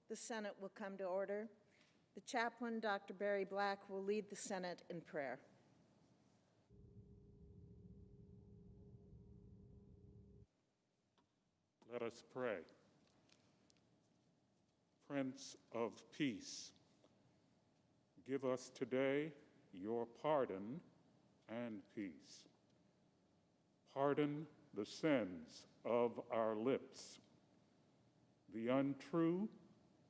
The Senate will come to order. The chaplain, Dr. Barry Black, will lead the Senate in prayer. Let us pray. Prince of Peace, give us today your pardon and peace. Pardon the sins of our lips, the untrue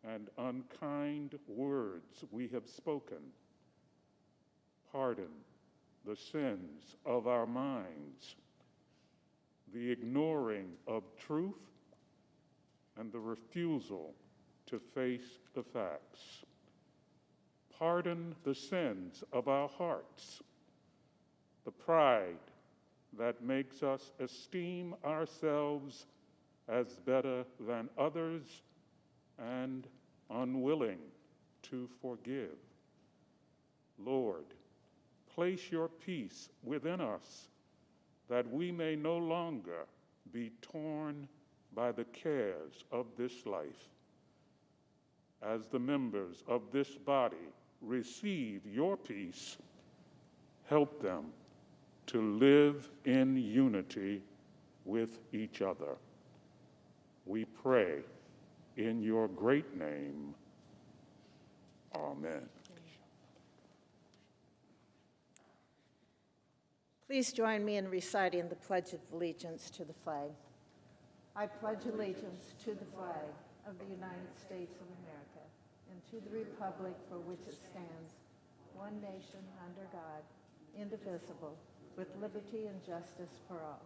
and unkind words we have spoken. Pardon the sins of our minds, the ignoring of truth and the refusal to face the facts. Pardon the sins of our hearts, the pride that makes us esteem ourselves as better than others and unwilling to forgive. Lord, place your peace within us that we may no longer be torn by the cares of this life. As the members of this body receive your peace, help them to live in unity with each other. We pray in your great name. Amen. Please join me in reciting the Pledge of Allegiance to the flag. I pledge allegiance to the flag of the United States of America and to the republic for which it stands, one nation under God, indivisible, with liberty and justice for all.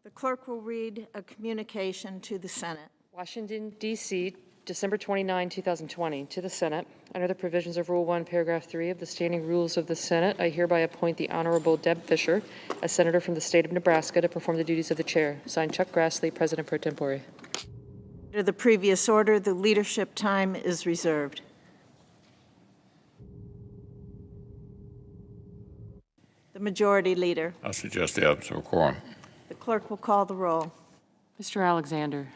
The clerk will read a communication to the Senate. Washington, D.C., December 29, 2020. To the Senate, under the provisions of Rule 1, Paragraph 3 of the Standing Rules of the Senate, I hereby appoint the Honorable Deb Fisher as Senator from the state of Nebraska to perform the duties of the chair. Signed, Chuck Grassley, President pro tempore. Under the previous order, the leadership time is reserved. The Majority Leader. I suggest the absence of a quorum. The clerk will call the roll. Mr. Alexander.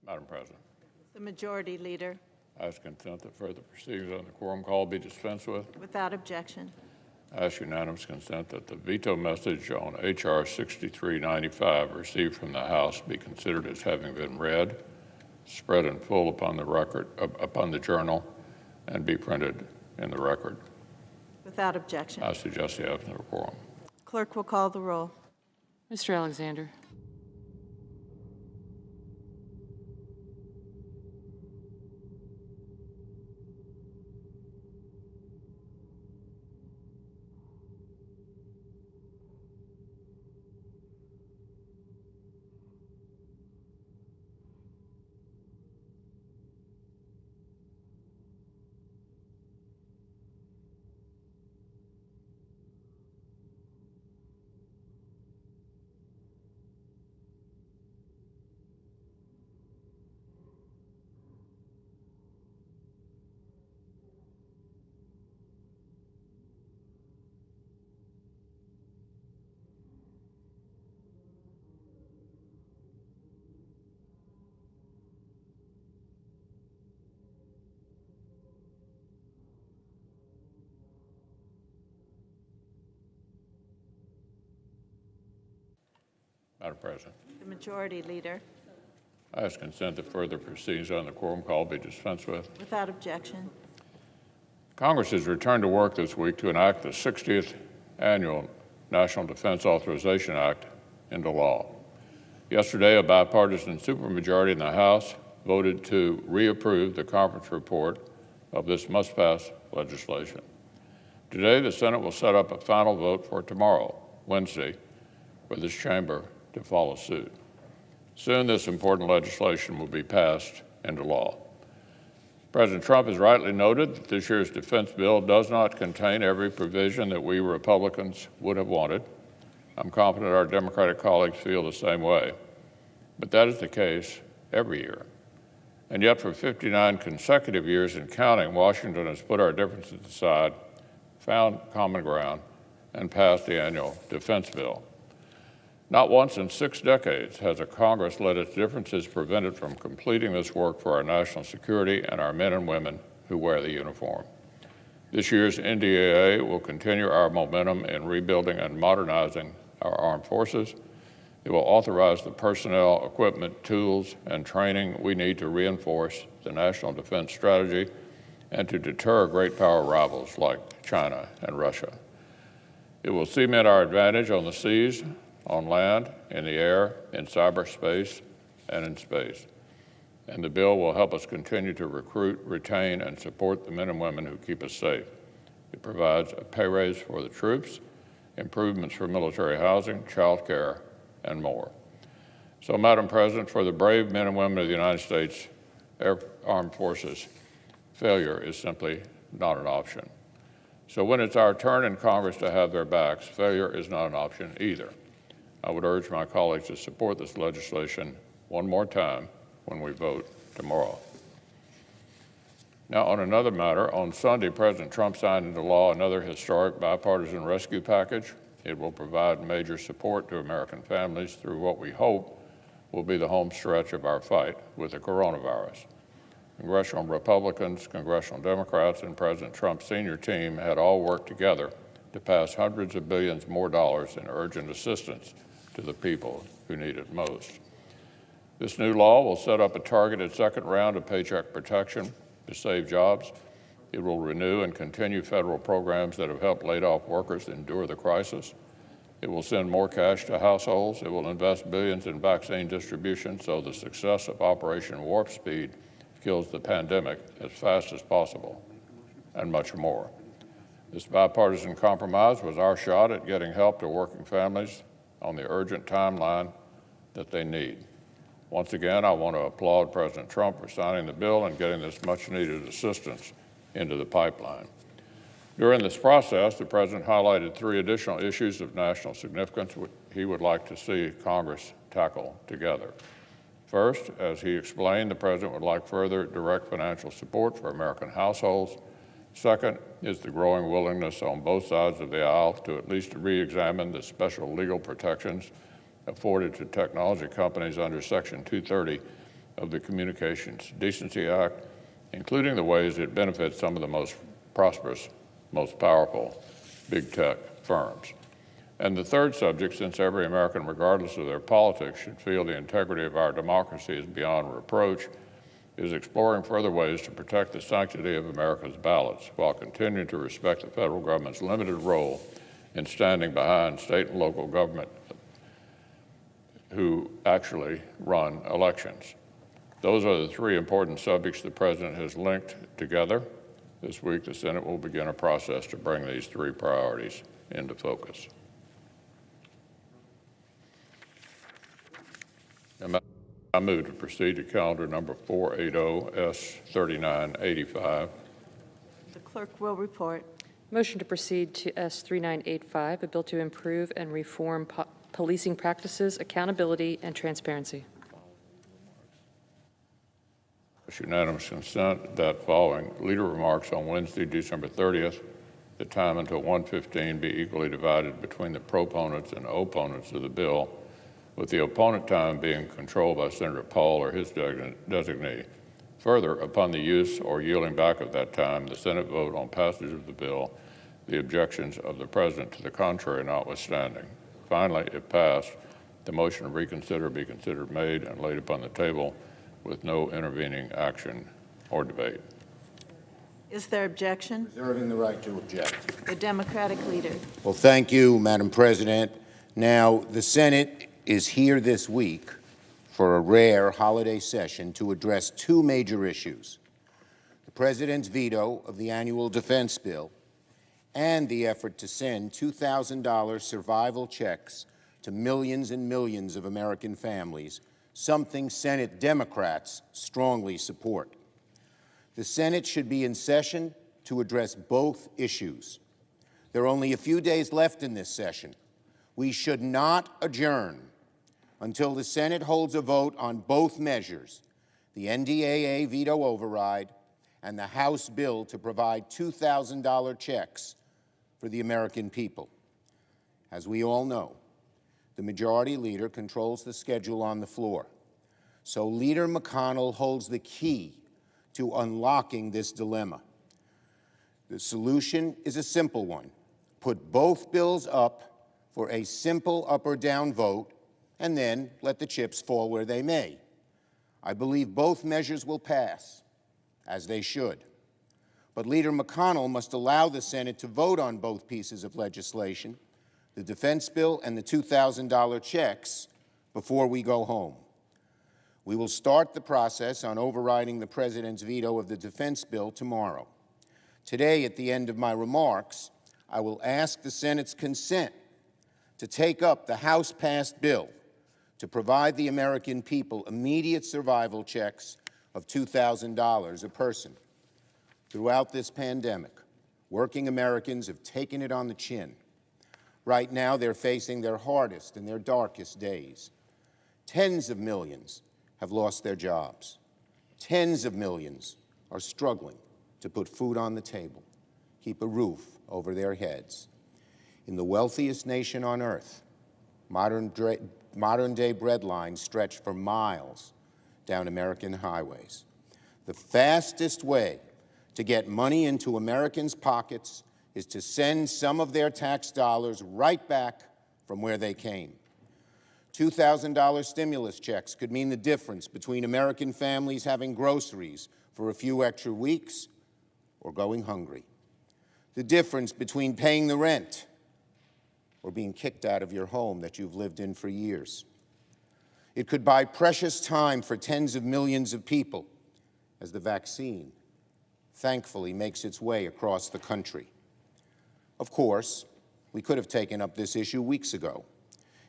Madam President, The Majority Leader, I ask consent that further proceedings on the quorum call be dispensed with. without objection. I ask unanimous consent that the veto message on H.R. 6395 received from the House be considered as having been read, spread in full upon the record, upon the journal, and be printed in the record. Without objection. I suggest the absence of quorum. Clerk will call the roll. Mr. Alexander. Madam President, The Majority Leader, I ask consent that further proceedings on the quorum call be dispensed with. without objection. Congress has returned to work this week to enact the 60th Annual National Defense Authorization Act into law. Yesterday, a bipartisan supermajority in the House voted to reapprove the conference report of this must-pass legislation. Today, the Senate will set up a final vote for tomorrow, Wednesday, for this chamber to follow suit. Soon, this important legislation will be passed into law. President Trump has rightly noted that this year's defense bill does not contain every provision that we Republicans would have wanted. I'm confident our Democratic colleagues feel the same way. But that is the case every year. And yet, for 59 consecutive years and counting, Washington has put our differences aside, found common ground, and passed the annual defense bill. Not once in 6 decades has a Congress let its differences prevent it from completing this work for our national security and our men and women who wear the uniform. This year's NDAA will continue our momentum in rebuilding and modernizing our armed forces. It will authorize the personnel, equipment, tools, and training we need to reinforce the national defense strategy and to deter great power rivals like China and Russia. It will cement our advantage on the seas, on land, in the air, in cyberspace, and in space. And the bill will help us continue to recruit, retain, and support the men and women who keep us safe. It provides a pay raise for the troops, improvements for military housing, child care, and more. So, Madam President, for the brave men and women of the United States Armed Forces, failure is simply not an option. So when it's our turn in Congress to have their backs, failure is not an option either. I would urge my colleagues to support this legislation one more time when we vote tomorrow. Now, on another matter, on Sunday, President Trump signed into law another historic bipartisan rescue package. It will provide major support to American families through what we hope will be the home stretch of our fight with the coronavirus. Congressional Republicans, Congressional Democrats, and President Trump's senior team had all worked together to pass hundreds of billions more dollars in urgent assistance to the people who need it most. This new law will set up a targeted second round of paycheck protection to save jobs. It will renew and continue federal programs that have helped laid-off workers endure the crisis. It will send more cash to households. It will invest billions in vaccine distribution so the success of Operation Warp Speed kills the pandemic as fast as possible, and much more. This bipartisan compromise was our shot at getting help to working families on the urgent timeline that they need. Once again, I want to applaud President Trump for signing the bill and getting this much-needed assistance into the pipeline. During this process, the President highlighted 3 additional issues of national significance he would like to see Congress tackle together. First, as he explained, the President would like further direct financial support for American households. Second is the growing willingness on both sides of the aisle to at least re-examine the special legal protections afforded to technology companies under Section 230 of the Communications Decency Act, including the ways it benefits some of the most prosperous, most powerful big tech firms. And the third subject, since every American, regardless of their politics, should feel the integrity of our democracy is beyond reproach, is exploring further ways to protect the sanctity of America's ballots while continuing to respect the federal government's limited role in standing behind state and local government who actually run elections. Those are the three important subjects the President has linked together. This week, the Senate will begin a process to bring these three priorities into focus. I move to proceed to calendar number 480, S3985. The clerk will report. Motion to proceed to S3985, a bill to improve and reform policing practices, accountability, and transparency. With unanimous consent, that following leader remarks on Wednesday, December 30th, the time until 1:15 be equally divided between the proponents and opponents of the bill, with the opponent time being controlled by Senator Paul or his designee. Further, upon the use or yielding back of that time, the Senate vote on passage of the bill, the objections of the President to the contrary notwithstanding. Finally, if passed, the motion to reconsider be considered made and laid upon the table with no intervening action or debate. Is there objection? Reserving the right to object. The Democratic leader. Well, thank you, Madam President. Now, the Senate is here this week for a rare holiday session to address two major issues: the President's veto of the annual defense bill and the effort to send $2,000 survival checks to millions and millions of American families, something Senate Democrats strongly support. The Senate should be in session to address both issues. There are only a few days left in this session. We should not adjourn until the Senate holds a vote on both measures, the NDAA veto override and the House bill to provide $2,000 checks for the American people. As we all know, the Majority Leader controls the schedule on the floor. So Leader McConnell holds the key to unlocking this dilemma. The solution is a simple one. Put both bills up for a simple up or down vote, and then let the chips fall where they may. I believe both measures will pass, as they should. But Leader McConnell must allow the Senate to vote on both pieces of legislation, the defense bill and the $2,000 checks, before we go home. We will start the process on overriding the President's veto of the defense bill tomorrow. Today, at the end of my remarks, I will ask the Senate's consent to take up the House-passed bill to provide the American people immediate survival checks of $2,000 a person. Throughout this pandemic, working Americans have taken it on the chin. Right now, they're facing their hardest and their darkest days. Tens of millions have lost their jobs. Tens of millions are struggling to put food on the table, keep a roof over their heads. In the wealthiest nation on earth, modern-day bread lines stretch for miles down American highways. The fastest way to get money into Americans' pockets is to send some of their tax dollars right back from where they came. $2,000 stimulus checks could mean the difference between American families having groceries for a few extra weeks or going hungry. The difference between paying the rent or being kicked out of your home that you've lived in for years. It could buy precious time for tens of millions of people as the vaccine thankfully makes its way across the country. Of course, we could have taken up this issue weeks ago.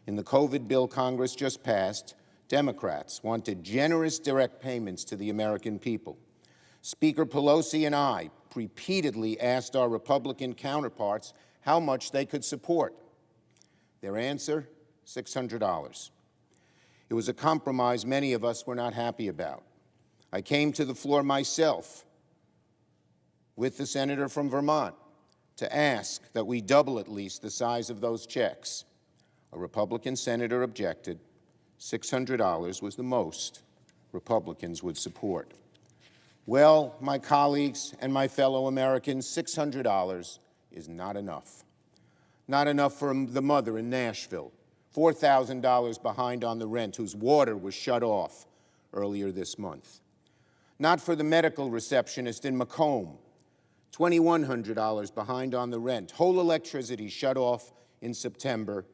In the COVID bill Congress just passed, Democrats wanted generous direct payments to the American people. Speaker Pelosi and I repeatedly asked our Republican counterparts how much they could support. Their answer, $600. It was a compromise many of us were not happy about. I came to the floor myself with the senator from Vermont to ask that we double at least the size of those checks. A Republican senator objected. $600 was the most Republicans would support. Well, my colleagues and my fellow Americans, $600 is not enough. Not enough for the mother in Nashville, $4,000 behind on the rent, whose water was shut off earlier this month. Not for the medical receptionist in Macomb, $2,100 behind on the rent, whole electricity shut off in September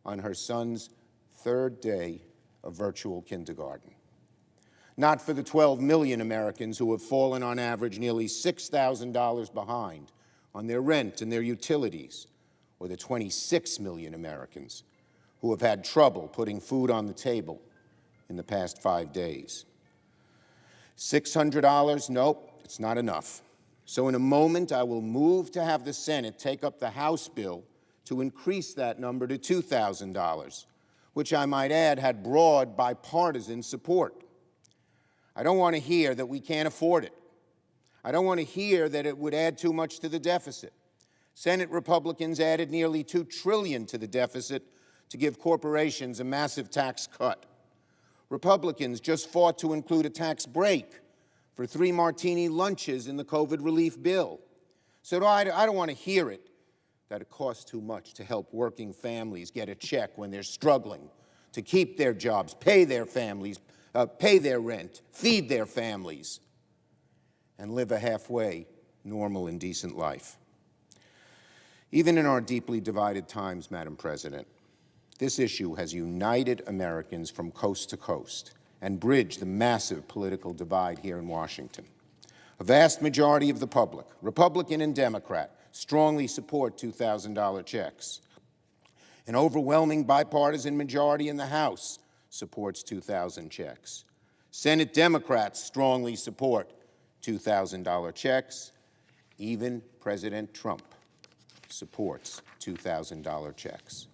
on her son's third day of virtual kindergarten. Not for the 12 million Americans who have fallen on average nearly $6,000 behind on their rent and their utilities, or the 26 million Americans who have had trouble putting food on the table in the past 5 days. $600, nope, it's not enough. So in a moment, I will move to have the Senate take up the House bill to increase that number to $2,000, which I might add had broad bipartisan support. I don't want to hear that we can't afford it. I don't want to hear that it would add too much to the deficit. Senate Republicans added nearly $2 trillion to the deficit to give corporations a massive tax cut. Republicans just fought to include a tax break for 3 martini lunches in the COVID relief bill. So I don't want to hear it that it costs too much to help working families get a check when they're struggling to keep their jobs, pay their families, pay their rent, feed their families, and live a halfway normal and decent life. Even in our deeply divided times, Madam President, this issue has united Americans from coast to coast and bridged the massive political divide here in Washington. A vast majority of the public, Republican and Democrat, strongly support $2,000 checks. An overwhelming bipartisan majority in the House supports 2,000 checks. Senate Democrats strongly support $2,000 checks. Even President Trump supports $2,000 checks.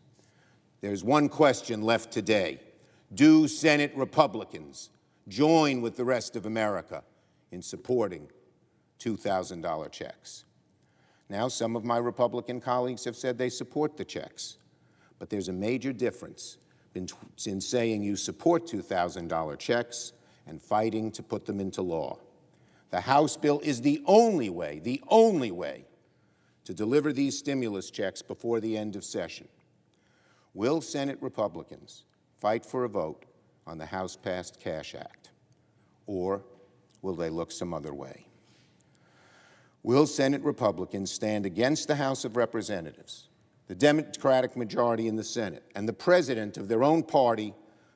There's one question left today. Do Senate Republicans join with the rest of America in supporting $2,000 checks? Now, some of my Republican colleagues have said they support the checks, but there's a major difference in saying you support $2,000 checks and fighting to put them into law. The House bill is the only way to deliver these stimulus checks before the end of session. Will Senate Republicans fight for a vote on the House-passed Cash Act, or will they look some other way? Will Senate Republicans stand against the House of Representatives, the Democratic majority in the Senate, and the president of their own party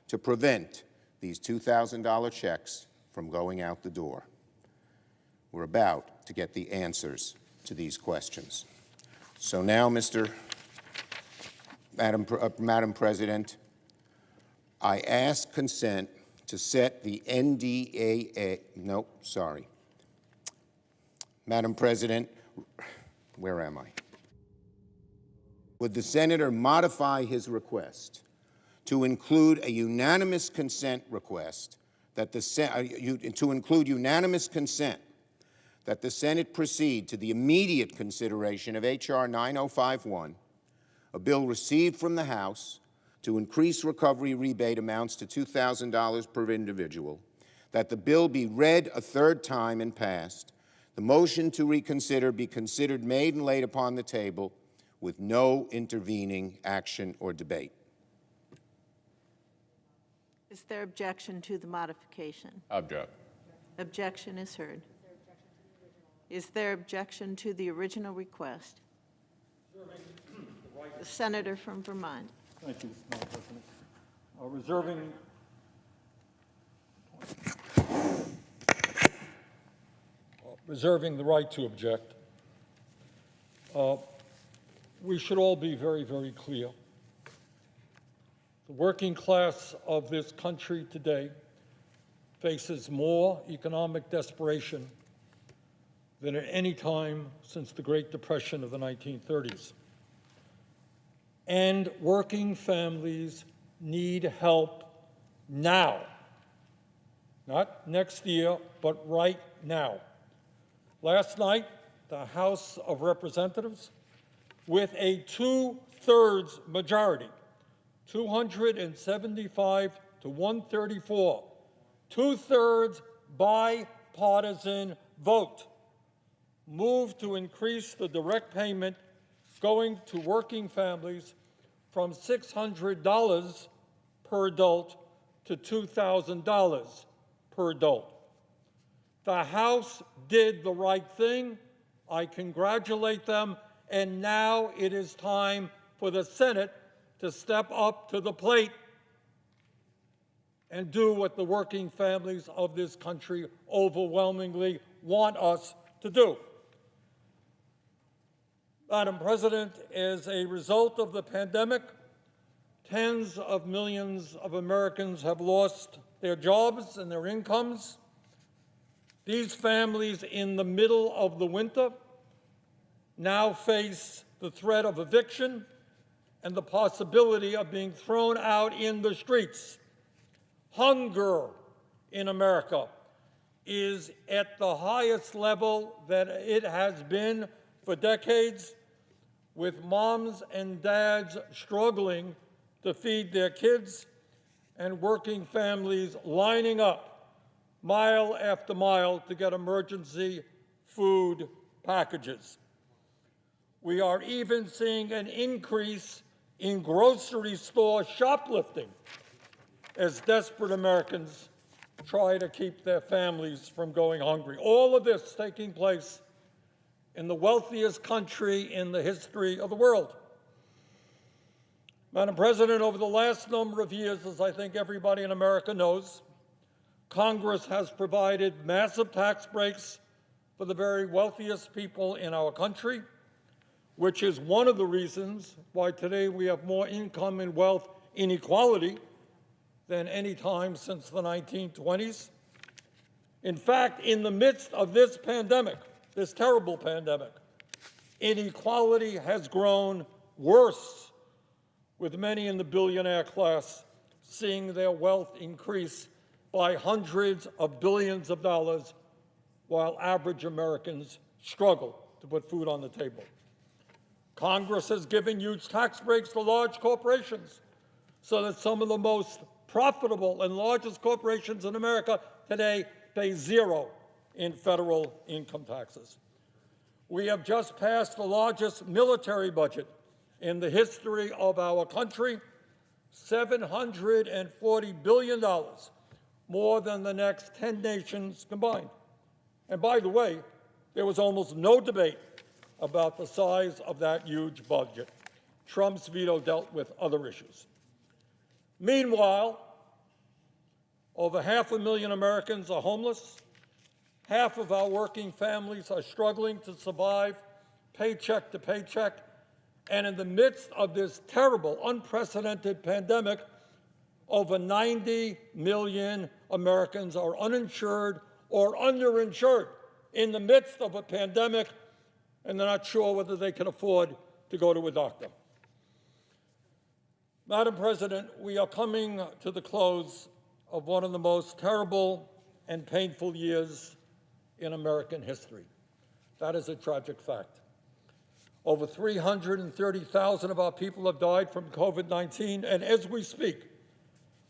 to prevent these $2,000 checks from going out the door? We're about to get the answers to these questions. So now, Madam President, I ask consent to set the NDAA, Madam President, where am I? Would the Senator modify his request to include a unanimous consent request that the Senate proceed to the immediate consideration of H.R. 9051, a bill received from the House to increase recovery rebate amounts to $2,000 per individual, that the bill be read a third time and passed, the motion to reconsider be considered, made, and laid upon the table with no intervening action or debate. Is there objection to the modification? Object. Objection is heard. Is there objection to the original request? The Senator from Vermont. Thank you, Madam President. Reserving the right to object, we should all be very, very clear. The working class of this country today faces more economic desperation than at any time since the Great Depression of the 1930s. And working families need help now. Not next year, but right now. Last night, the House of Representatives, with a 2/3 majority, 275 to 134, two-thirds bipartisan vote, moved to increase the direct payment going to working families from $600 per adult to $2,000 per adult. The House did the right thing. I congratulate them, and now it is time for the Senate to step up to the plate and do what the working families of this country overwhelmingly want us to do. Madam President, as a result of the pandemic, tens of millions of Americans have lost their jobs and their incomes. These families in the middle of the winter now face the threat of eviction and the possibility of being thrown out in the streets. Hunger in America is at the highest level that it has been for decades, with moms and dads struggling to feed their kids and working families lining up mile after mile to get emergency food packages. We are even seeing an increase in grocery store shoplifting as desperate Americans try to keep their families from going hungry. All of this taking place in the wealthiest country in the history of the world. Madam President, over the last number of years, as I think everybody in America knows, Congress has provided massive tax breaks for the very wealthiest people in our country, which is one of the reasons why today we have more income and wealth inequality than any time since the 1920s. In fact, in the midst of this pandemic, this terrible pandemic, inequality has grown worse, with many in the billionaire class seeing their wealth increase by hundreds of billions of dollars, while average Americans struggle to put food on the table. Congress has given huge tax breaks to large corporations so that some of the most profitable and largest corporations in America today pay zero in federal income taxes. We have just passed the largest military budget in the history of our country, $740 billion, more than the next 10 nations combined. And by the way, there was almost no debate about the size of that huge budget. Trump's veto dealt with other issues. Meanwhile, over 500,000 Americans are homeless. Half of our working families are struggling to survive paycheck to paycheck. And in the midst of this terrible, unprecedented pandemic, over 90 million Americans are uninsured or underinsured in the midst of a pandemic, and they're not sure whether they can afford to go to a doctor. Madam President, we are coming to the close of one of the most terrible and painful years in American history. That is a tragic fact. Over 330,000 of our people have died from COVID-19, and as we speak,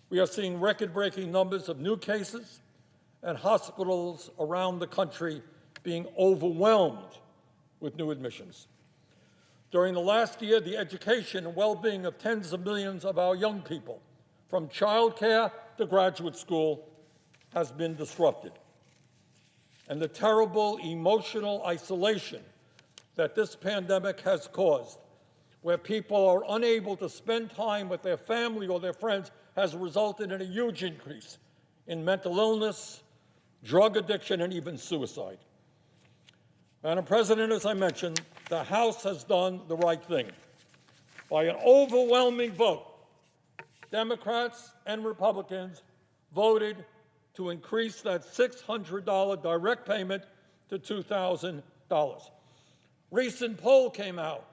we are seeing record-breaking numbers of new cases and hospitals around the country being overwhelmed with new admissions. During the last year, the education and well-being of tens of millions of our young people, from childcare to graduate school, has been disrupted. And the terrible emotional isolation that this pandemic has caused, where people are unable to spend time with their family or their friends, has resulted in a huge increase in mental illness, drug addiction, and even suicide. Madam President, as I mentioned, the House has done the right thing. By an overwhelming vote, Democrats and Republicans voted to increase that $600 direct payment to $2,000. Recent poll came out.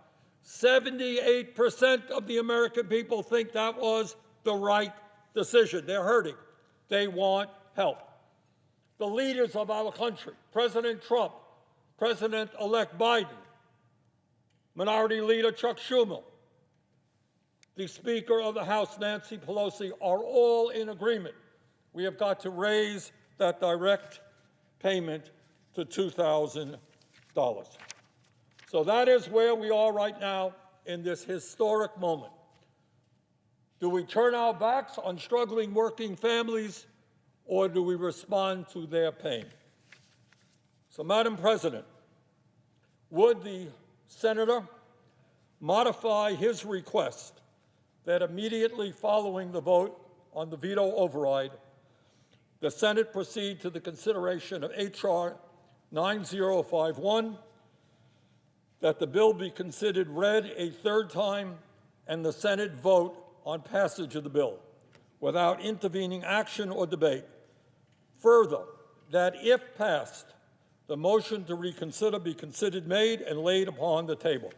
78% of the American people think that was the right decision. They're hurting. They want help. The leaders of our country, President Trump, President-elect Biden, Minority Leader Chuck Schumer, the Speaker of the House, Nancy Pelosi, are all in agreement we have got to raise that direct payment to $2,000. So that is where we are right now in this historic moment. Do we turn our backs on struggling working families, or do we respond to their pain? So, Madam President, would the senator modify his request that immediately following the vote on the veto override, the Senate proceed to the consideration of H.R. 9051, that the bill be considered read a third time, and the Senate vote on passage of the bill without intervening action or debate. Further, that if passed, the motion to reconsider be considered made and laid upon the table.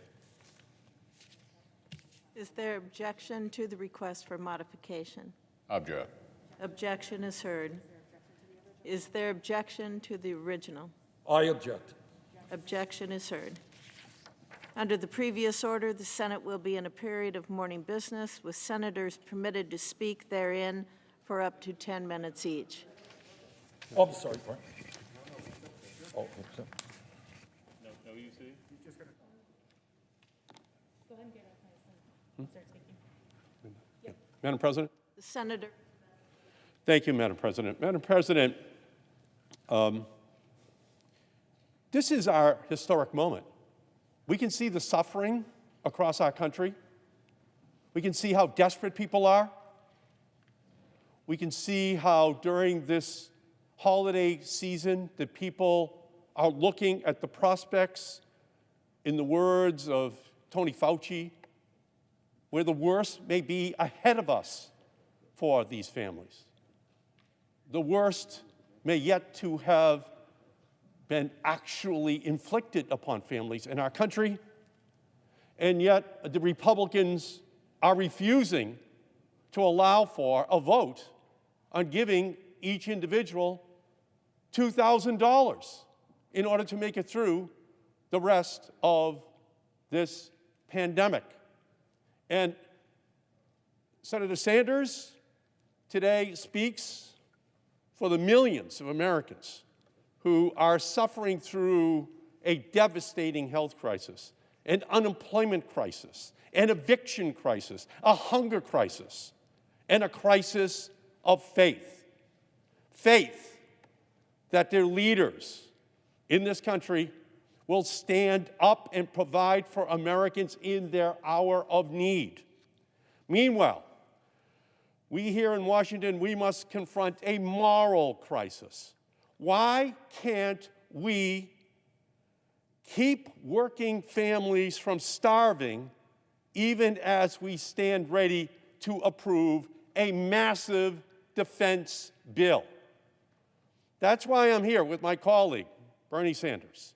Is there objection to the request for modification? Object. Objection is heard. Is there objection to the original? I object. Objection is heard. Under the previous order, the Senate will be in a period of morning business, with senators permitted to speak therein for up to 10 minutes each. Oh, I'm sorry, Brian. Oh, okay. No, you see? Madam President? The senator. Thank you, Madam President. Madam President, this is our historic moment. We can see the suffering across our country. We can see how desperate people are. We can see how during this holiday season that people are looking at the prospects, in the words of Tony Fauci, where the worst may be ahead of us for these families. The worst may yet to have been actually inflicted upon families in our country, and yet the Republicans are refusing to allow for a vote on giving each individual $2,000 in order to make it through the rest of this pandemic. And Senator Sanders today speaks for the millions of Americans who are suffering through a devastating health crisis, an unemployment crisis, an eviction crisis, a hunger crisis, and a crisis of faith. Faith that their leaders in this country will stand up and provide for Americans in their hour of need. Meanwhile, we here in Washington, we must confront a moral crisis. Why can't we keep working families from starving even as we stand ready to approve a massive defense bill? That's why I'm here with my colleague, Bernie Sanders,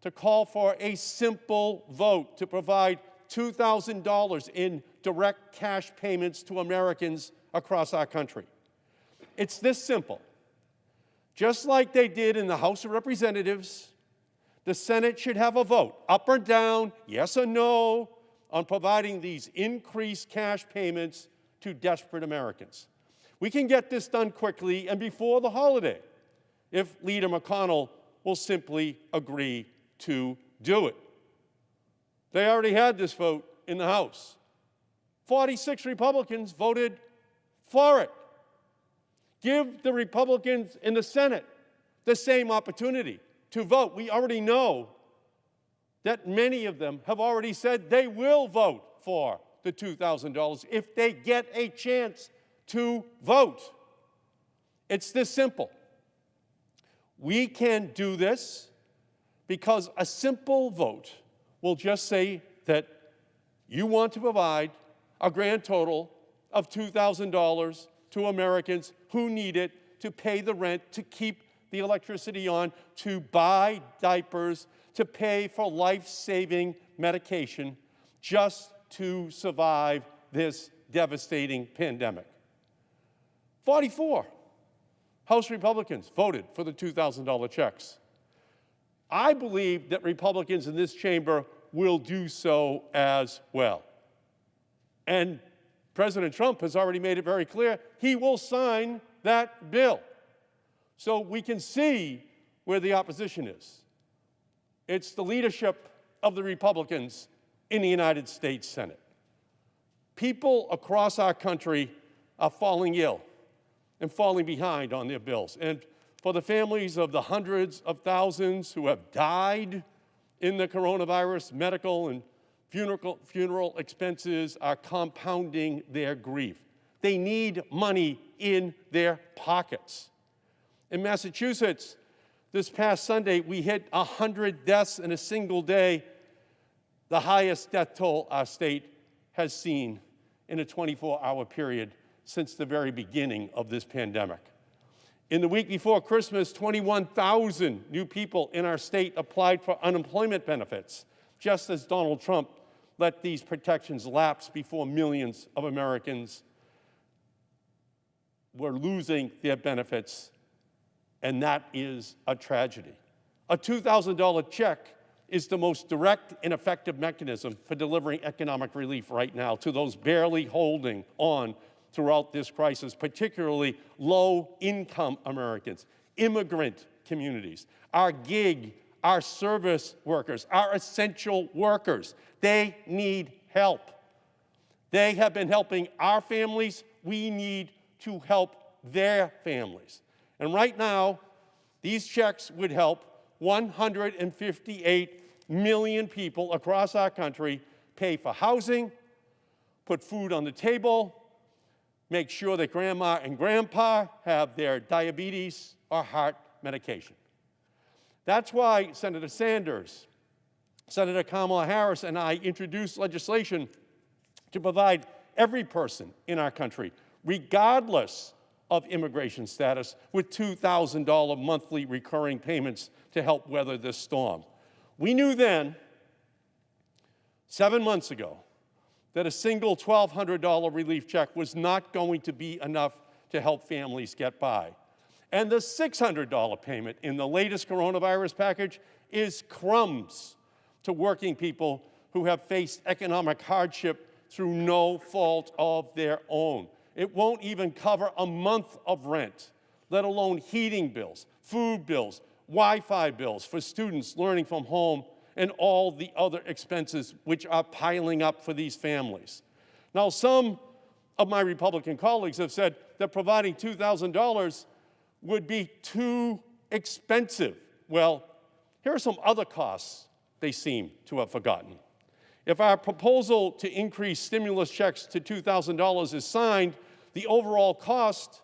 to call for a simple vote to provide $2,000 in direct cash payments to Americans across our country. It's this simple. Just like they did in the House of Representatives, the Senate should have a vote, up or down, yes or no, on providing these increased cash payments to desperate Americans. We can get this done quickly and before the holiday if Leader McConnell will simply agree to do it. They already had this vote in the House. 46 Republicans voted for it. Give the Republicans in the Senate the same opportunity to vote. We already know that many of them have already said they will vote for the $2,000 if they get a chance to vote. It's this simple. We can do this because a simple vote will just say that you want to provide a grand total of $2,000 to Americans who need it to pay the rent, to keep the electricity on, to buy diapers, to pay for life-saving medication, just to survive this devastating pandemic. 44 House Republicans voted for the $2,000 checks. I believe that Republicans in this chamber will do so as well. And President Trump has already made it very clear he will sign that bill so we can see where the opposition is. It's the leadership of the Republicans in the United States Senate. People across our country are falling ill and falling behind on their bills. And for the families of the hundreds of thousands who have died in the coronavirus, medical and funeral expenses are compounding their grief. They need money in their pockets. In Massachusetts, this past Sunday, we hit 100 deaths in a single day, the highest death toll our state has seen in a 24-hour period since the very beginning of this pandemic. In the week before Christmas, 21,000 new people in our state applied for unemployment benefits, just as Donald Trump let these protections lapse before millions of Americans were losing their benefits, and that is a tragedy. A $2,000 check is the most direct and effective mechanism for delivering economic relief right now to those barely holding on throughout this crisis, particularly low-income Americans, immigrant communities, our gig, our service workers, our essential workers. They need help. They have been helping our families. We need to help their families. And right now, these checks would help 158 million people across our country pay for housing, put food on the table, make sure that grandma and grandpa have their diabetes or heart medication. That's why Senator Sanders, Senator Kamala Harris, and I introduced legislation to provide every person in our country, regardless of immigration status, with $2,000 monthly recurring payments to help weather this storm. We knew then, 7 months ago, that a single $1,200 relief check was not going to be enough to help families get by. And the $600 payment in the latest coronavirus package is crumbs to working people who have faced economic hardship through no fault of their own. It won't even cover a month of rent, let alone heating bills, food bills, Wi-Fi bills for students learning from home, and all the other expenses which are piling up for these families. Now, some of my Republican colleagues have said that providing $2,000 would be too expensive. Well, here are some other costs they seem to have forgotten. If our proposal to increase stimulus checks to $2,000 is signed, the overall cost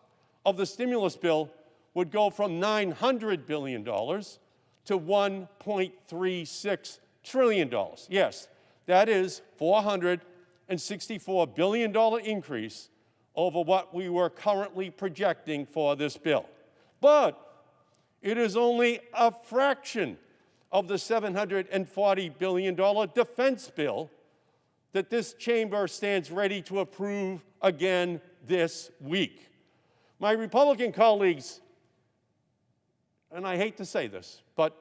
of the stimulus bill would go from $900 billion to $1.36 trillion. Yes, that is $464 billion increase over what we were currently projecting for this bill. But it is only a fraction of the $740 billion defense bill that this chamber stands ready to approve again this week. My Republican colleagues, and I hate to say this, but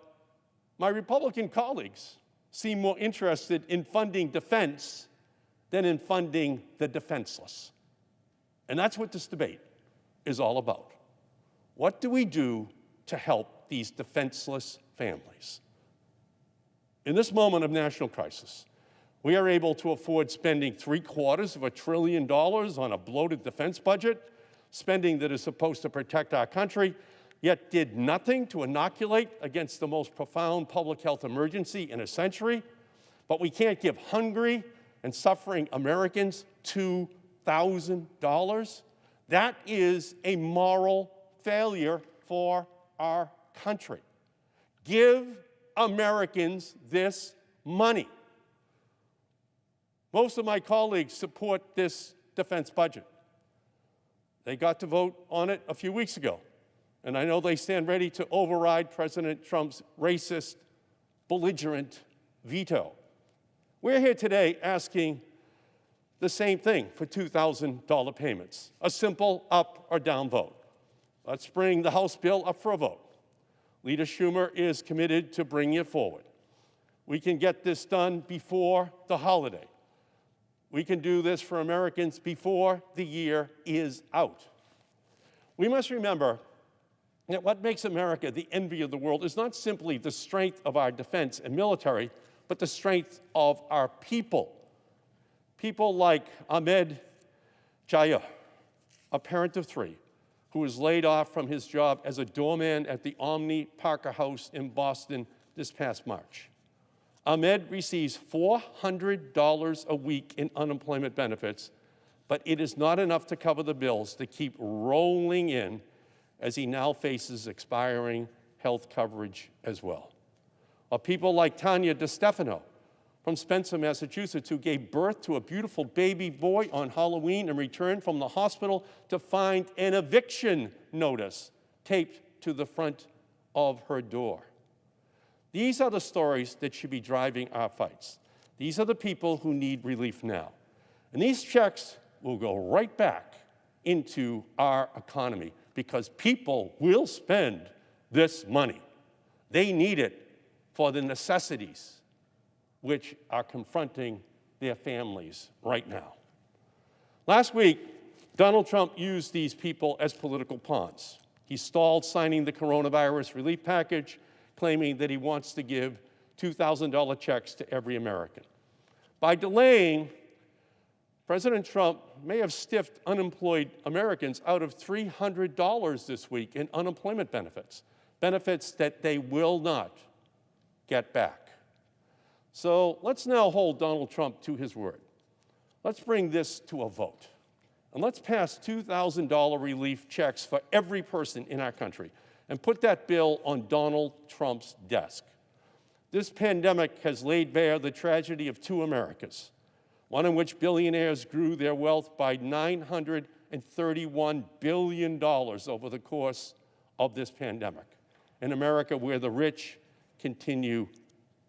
my Republican colleagues seem more interested in funding defense than in funding the defenseless. And that's what this debate is all about. What do we do to help these defenseless families? In this moment of national crisis, we are able to afford spending $750 billion on a bloated defense budget, spending that is supposed to protect our country, yet did nothing to inoculate against the most profound public health emergency in a century. But we can't give hungry and suffering Americans $2,000. That is a moral failure for our country. Give Americans this money. Most of my colleagues support this defense budget. They got to vote on it a few weeks ago. And I know they stand ready to override President Trump's racist, belligerent veto. We're here today asking the same thing for $2,000 payments, a simple up or down vote. Let's bring the House bill up for a vote. Leader Schumer is committed to bringing it forward. We can get this done before the holiday. We can do this for Americans before the year is out. We must remember that what makes America the envy of the world is not simply the strength of our defense and military, but the strength of our people. People like Ahmed Jaya, a parent of 3, who was laid off from his job as a doorman at the Omni Parker House in Boston this past March. Ahmed receives $400 a week in unemployment benefits, but it is not enough to cover the bills that keep rolling in as he now faces expiring health coverage as well. Or people like Tanya DeStefano from Spencer, Massachusetts, who gave birth to a beautiful baby boy on Halloween and returned from the hospital to find an eviction notice taped to the front of her door. These are the stories that should be driving our fights. These are the people who need relief now. And these checks will go right back into our economy because people will spend this money. They need it for the necessities which are confronting their families right now. Last week, Donald Trump used these people as political pawns. He stalled signing the coronavirus relief package, claiming that he wants to give $2,000 checks to every American. By delaying, President Trump may have stiffed unemployed Americans out of $300 this week in unemployment benefits, benefits that they will not get back. So let's now hold Donald Trump to his word. Let's bring this to a vote. And let's pass $2,000 relief checks for every person in our country and put that bill on Donald Trump's desk. This pandemic has laid bare the tragedy of 2 Americas, one in which billionaires grew their wealth by $931 billion over the course of this pandemic, an America where the rich continue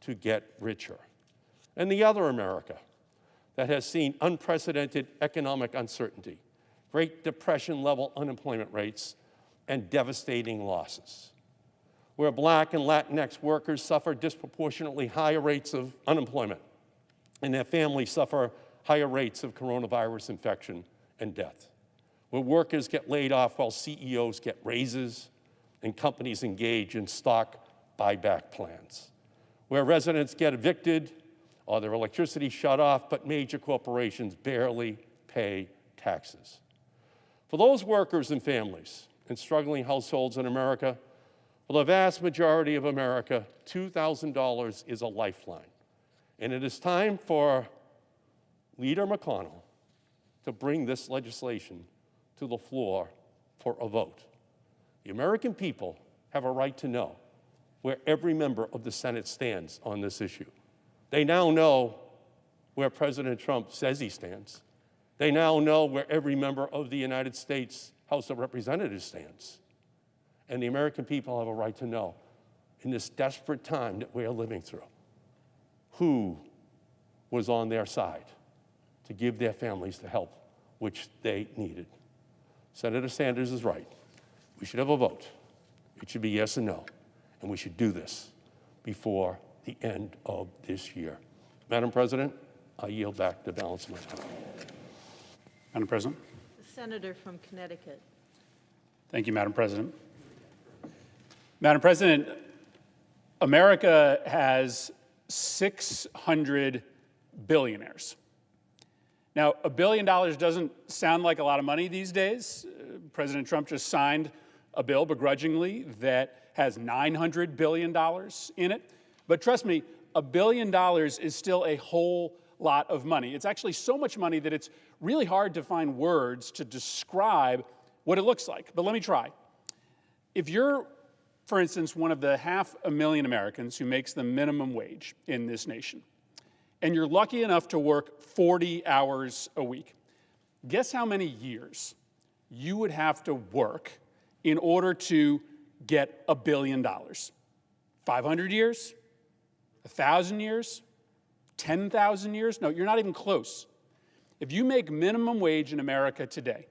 to get richer. And the other America that has seen unprecedented economic uncertainty, Great Depression-level unemployment rates, and devastating losses, where Black and Latinx workers suffer disproportionately higher rates of unemployment, and their families suffer higher rates of coronavirus infection and death, where workers get laid off while CEOs get raises and companies engage in stock buyback plans, where residents get evicted or their electricity shut off, but major corporations barely pay taxes. For those workers and families and struggling households in America, for the vast majority of America, $2,000 is a lifeline. And it is time for Leader McConnell to bring this legislation to the floor for a vote. The American people have a right to know where every member of the Senate stands on this issue. They now know where President Trump says he stands. They now know where every member of the United States House of Representatives stands. And the American people have a right to know, in this desperate time that we are living through, who was on their side to give their families the help which they needed. Senator Sanders is right. We should have a vote. It should be yes and no. And we should do this before the end of this year. Madam President, I yield back the balance of my time. Madam President. The senator from Connecticut. Thank you, Madam President. Madam President, America has 600 billionaires. Now, $1 billion doesn't sound like a lot of money these days. President Trump just signed a bill begrudgingly that has $900 billion in it. But trust me, $1 billion is still a whole lot of money. It's actually so much money that it's really hard to find words to describe what it looks like. But let me try. If you're, for instance, one of the 500,000 Americans who makes the minimum wage in this nation, and you're lucky enough to work 40 hours a week, guess how many years you would have to work in order to get $1 billion? 500 years? 1,000 years? 10,000 years? No, you're not even close. If you make minimum wage in America today,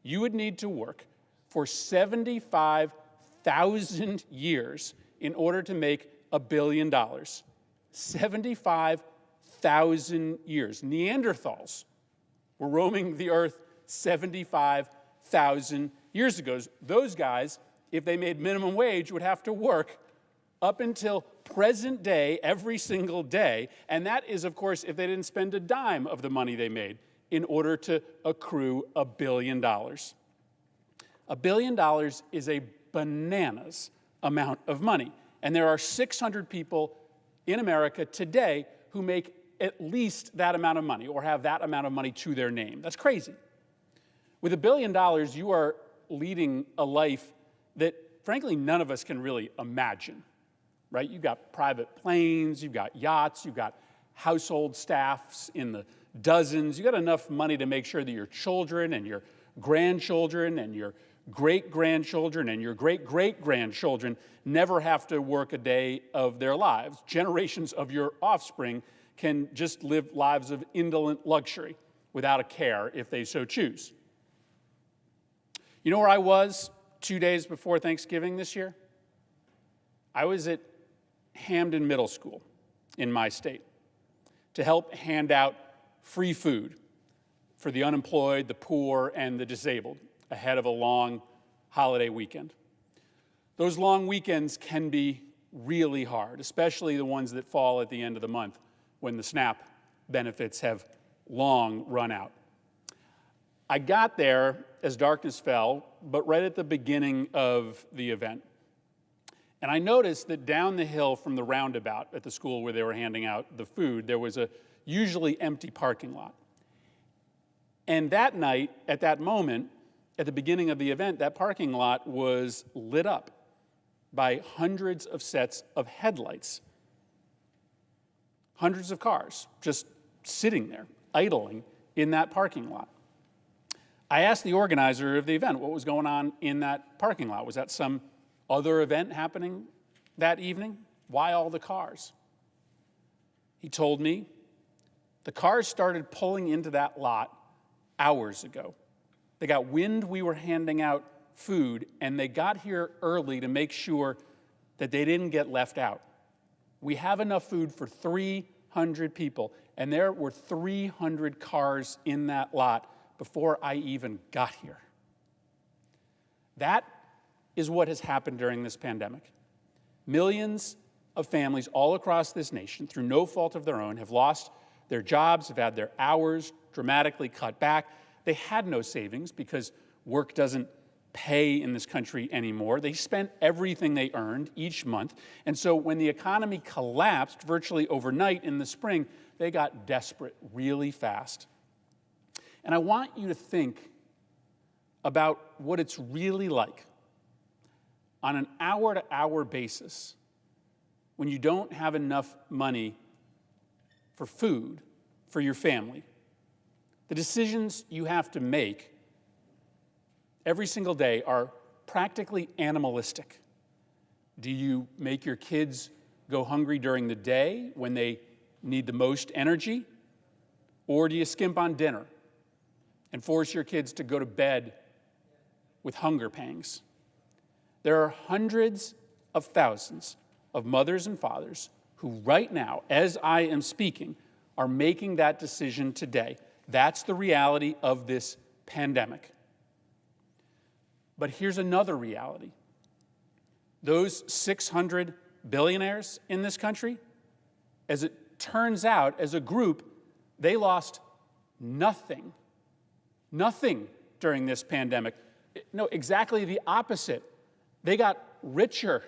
you would need to work for 75,000 years in order to make $1 billion. 75,000 years. Neanderthals were roaming the earth 75,000 years ago. Those guys, if they made minimum wage, would have to work up until present day every single day. And that is, of course, if they didn't spend a dime of the money they made in order to accrue $1 billion. $1 billion is a bananas amount of money. And there are 600 people in America today who make at least that amount of money or have that amount of money to their name. That's crazy. With $1 billion, you are leading a life that, frankly, none of us can really imagine, right? You've got private planes, you've got yachts, you've got household staffs in the dozens. You've got enough money to make sure that your children and your grandchildren and your great-grandchildren and your great-great-grandchildren never have to work a day of their lives. Generations of your offspring can just live lives of indolent luxury without a care if they so choose. You know where I was 2 days before Thanksgiving this year? I was at Hamden Middle School in my state to help hand out free food for the unemployed, the poor, and the disabled ahead of a long holiday weekend. Those long weekends can be really hard, especially the ones that fall at the end of the month when the SNAP benefits have long run out. I got there as darkness fell, but right at the beginning of the event. And I noticed that down the hill from the roundabout at the school where they were handing out the food, there was a usually empty parking lot. And that night, at that moment, at the beginning of the event, that parking lot was lit up by hundreds of sets of headlights. Hundreds of cars just sitting there, idling in that parking lot. I asked the organizer of the event what was going on in that parking lot. Was that some other event happening that evening? Why all the cars? He told me the cars started pulling into that lot hours ago. They got wind we were handing out food, and they got here early to make sure that they didn't get left out. We have enough food for 300 people, and there were 300 cars in that lot before I even got here. That is what has happened during this pandemic. Millions of families all across this nation, through no fault of their own, have lost their jobs, have had their hours dramatically cut back. They had no savings because work doesn't pay in this country anymore. They spent everything they earned each month. And so when the economy collapsed virtually overnight in the spring, they got desperate really fast. And I want you to think about what it's really like on an hour-to-hour basis when you don't have enough money for food for your family. The decisions you have to make every single day are practically animalistic. Do you make your kids go hungry during the day when they need the most energy? Or do you skimp on dinner and force your kids to go to bed with hunger pangs? There are hundreds of thousands of mothers and fathers who right now, as I am speaking, are making that decision today. That's the reality of this pandemic. But here's another reality. Those 600 billionaires in this country, as it turns out, as a group, they lost nothing during this pandemic. No, exactly the opposite. They got richer.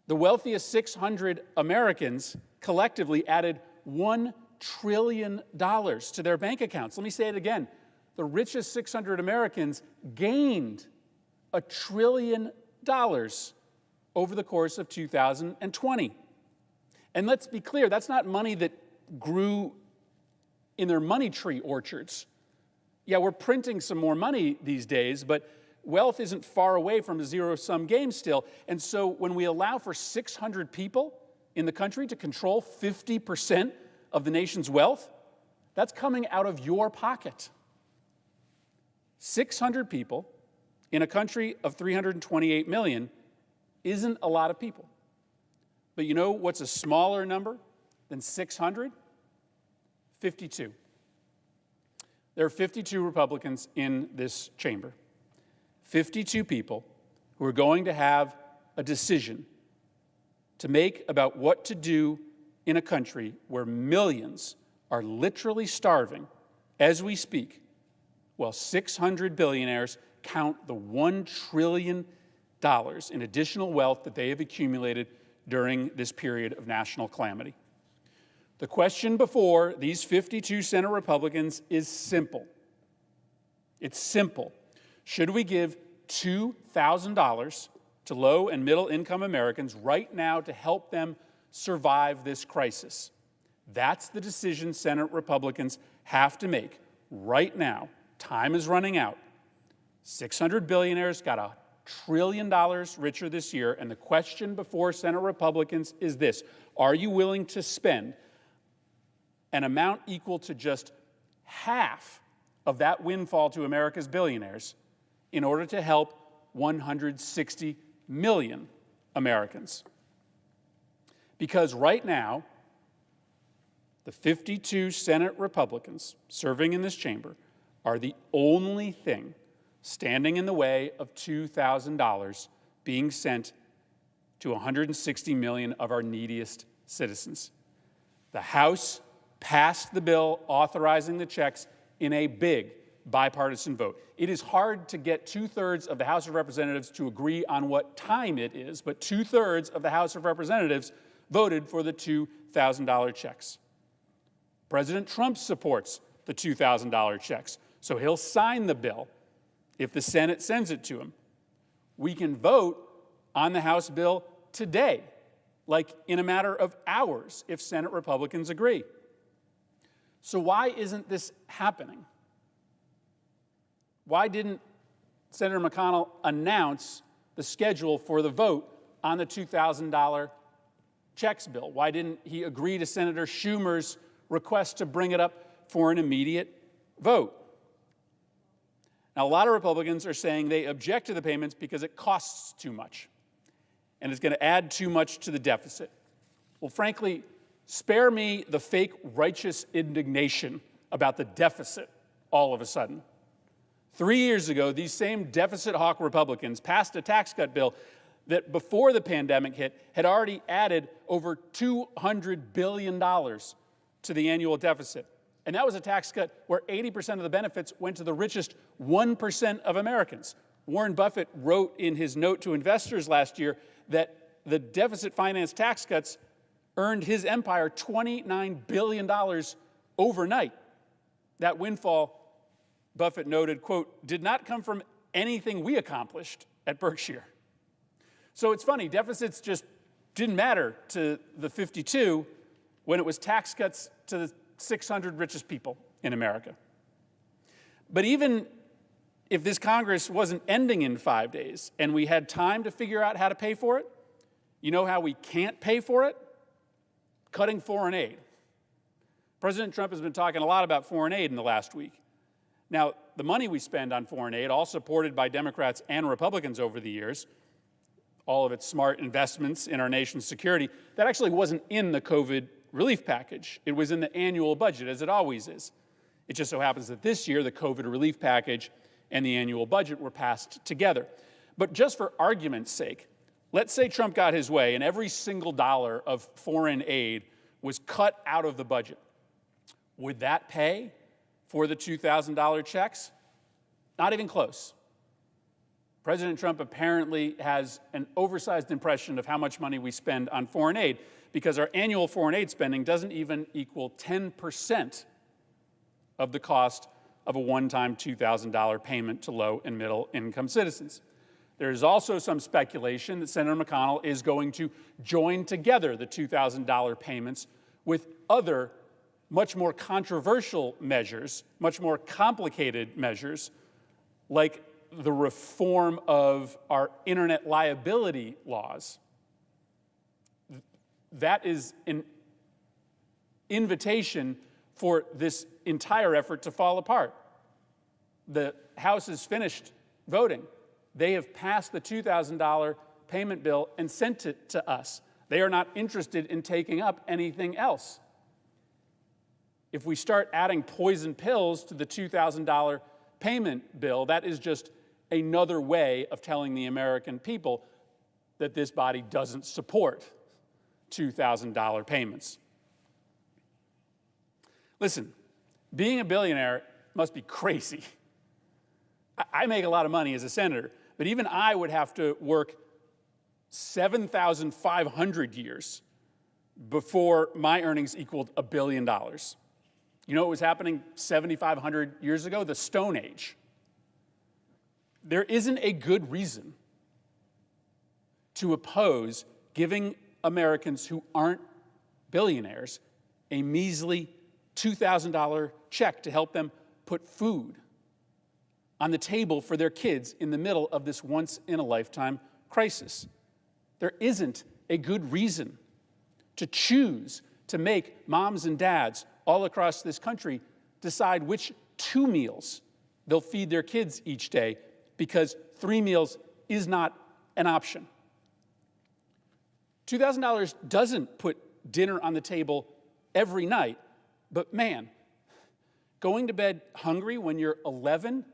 The wealthiest 600 Americans collectively added $1 trillion to their bank accounts. Let me say it again. The richest 600 Americans gained $1 trillion over the course of 2020. And let's be clear, that's not money that grew in their money tree orchards. Yeah, we're printing some more money these days, but wealth isn't far away from a zero-sum game still. And so when we allow for 600 people in the country to control 50% of the nation's wealth, that's coming out of your pocket. 600 people in a country of 328 million isn't a lot of people. But you know what's a smaller number than 600? 52. There are 52 Republicans in this chamber. 52 people who are going to have a decision to make about what to do in a country where millions are literally starving as we speak, while 600 billionaires count the $1 trillion in additional wealth that they have accumulated during this period of national calamity. The question before these 52 Senate Republicans is simple. It's simple. Should we give $2,000 to low and middle income Americans right now to help them survive this crisis? That's the decision Senate Republicans have to make right now. Time is running out. 600 billionaires got $1 trillion richer this year, and the question before Senate Republicans is this: are you willing to spend an amount equal to just half of that windfall to America's billionaires in order to help 160 million Americans? Because right now, the 52 Senate Republicans serving in this chamber are the only thing standing in the way of $2,000 being sent to 160 million of our neediest citizens. The House passed the bill authorizing the checks in a big bipartisan vote. It is hard to get 2/3 of the House of Representatives to agree on what time it is, but 2/3 of the House of Representatives voted for the $2,000 checks. President Trump supports the $2,000 checks, so he'll sign the bill if the Senate sends it to him. We can vote on the House bill today, like in a matter of hours, if Senate Republicans agree. So why isn't this happening? Why didn't Senator McConnell announce the schedule for the vote on the $2,000 checks bill? Why didn't he agree to Senator Schumer's request to bring it up for an immediate vote? Now, a lot of Republicans are saying they object to the payments because it costs too much and it's going to add too much to the deficit. Well, frankly, spare me the fake righteous indignation about the deficit all of a sudden. 3 years ago, these same deficit hawk Republicans passed a tax cut bill that before the pandemic hit had already added over $200 billion to the annual deficit. And that was a tax cut where 80% of the benefits went to the richest 1% of Americans. Warren Buffett wrote in his note to investors last year that the deficit finance tax cuts earned his empire $29 billion overnight. That windfall, Buffett noted, quote, did not come from anything we accomplished at Berkshire. So it's funny, deficits just didn't matter to the 52 when it was tax cuts to the 600 richest people in America. But even if this Congress wasn't ending in 5 days and we had time to figure out how to pay for it, you know how we can't pay for it? Cutting foreign aid. President Trump has been talking a lot about foreign aid in the last week. Now, the money we spend on foreign aid, all supported by Democrats and Republicans over the years, all of its smart investments in our nation's security, that actually wasn't in the COVID relief package. It was in the annual budget, as it always is. It just so happens that this year, the COVID relief package and the annual budget were passed together. But just for argument's sake, let's say Trump got his way and every single dollar of foreign aid was cut out of the budget. Would that pay for the $2,000 checks? Not even close. President Trump apparently has an oversized impression of how much money we spend on foreign aid, because our annual foreign aid spending doesn't even equal 10% of the cost of a one-time $2,000 payment to low and middle income citizens. There is also some speculation that Senator McConnell is going to join together the $2,000 payments with other much more controversial measures, much more complicated measures, like the reform of our internet liability laws. That is an invitation for this entire effort to fall apart. The House has finished voting. They have passed the $2,000 payment bill and sent it to us. They are not interested in taking up anything else. If we start adding poison pills to the $2,000 payment bill, that is just another way of telling the American people that this body doesn't support $2,000 payments. Listen, being a billionaire must be crazy. I make a lot of money as a senator, but even I would have to work 7,500 years before my earnings equaled $1 billion. You know what was happening 7,500 years ago? The Stone Age. There isn't a good reason to oppose giving Americans who aren't billionaires a measly $2,000 check to help them put food on the table for their kids in the middle of this once-in-a-lifetime crisis. There isn't a good reason to choose to make moms and dads all across this country decide which 2 meals they'll feed their kids each day, because 3 meals is not an option. $2,000 doesn't put dinner on the table every night, but man, going to bed hungry when you're 11,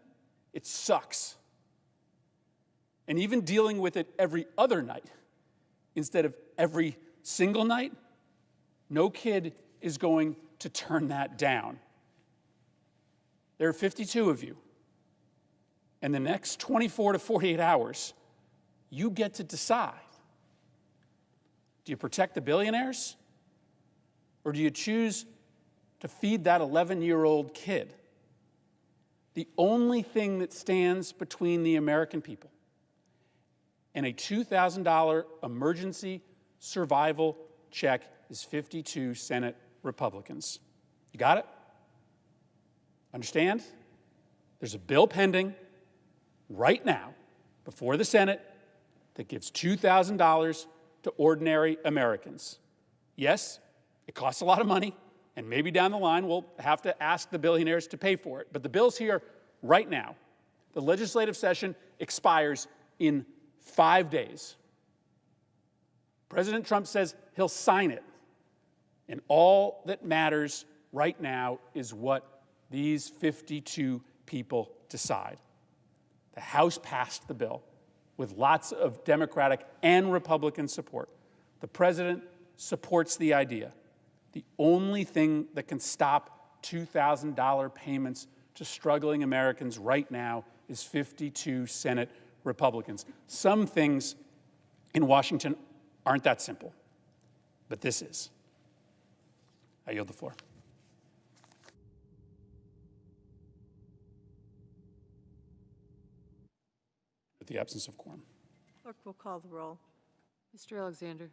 it sucks. And even dealing with it every other night instead of every single night, no kid is going to turn that down. There are 52 of you. And the next 24 to 48 hours, you get to decide. Do you protect the billionaires? Or do you choose to feed that 11-year-old kid? The only thing that stands between the American people and a $2,000 emergency survival check is 52 Senate Republicans. You got it? Understand? There's a bill pending right now before the Senate that gives $2,000 to ordinary Americans. Yes, it costs a lot of money, and maybe down the line we'll have to ask the billionaires to pay for it. But the bill's here right now. The legislative session expires in 5 days. President Trump says he'll sign it. And all that matters right now is what these 52 people decide. The House passed the bill with lots of Democratic and Republican support. The president supports the idea. The only thing that can stop $2,000 payments to struggling Americans right now is 52 Senate Republicans. Some things in Washington aren't that simple, but this is. I yield the floor. With the absence of quorum. Clerk will call the roll. Mr. Alexander.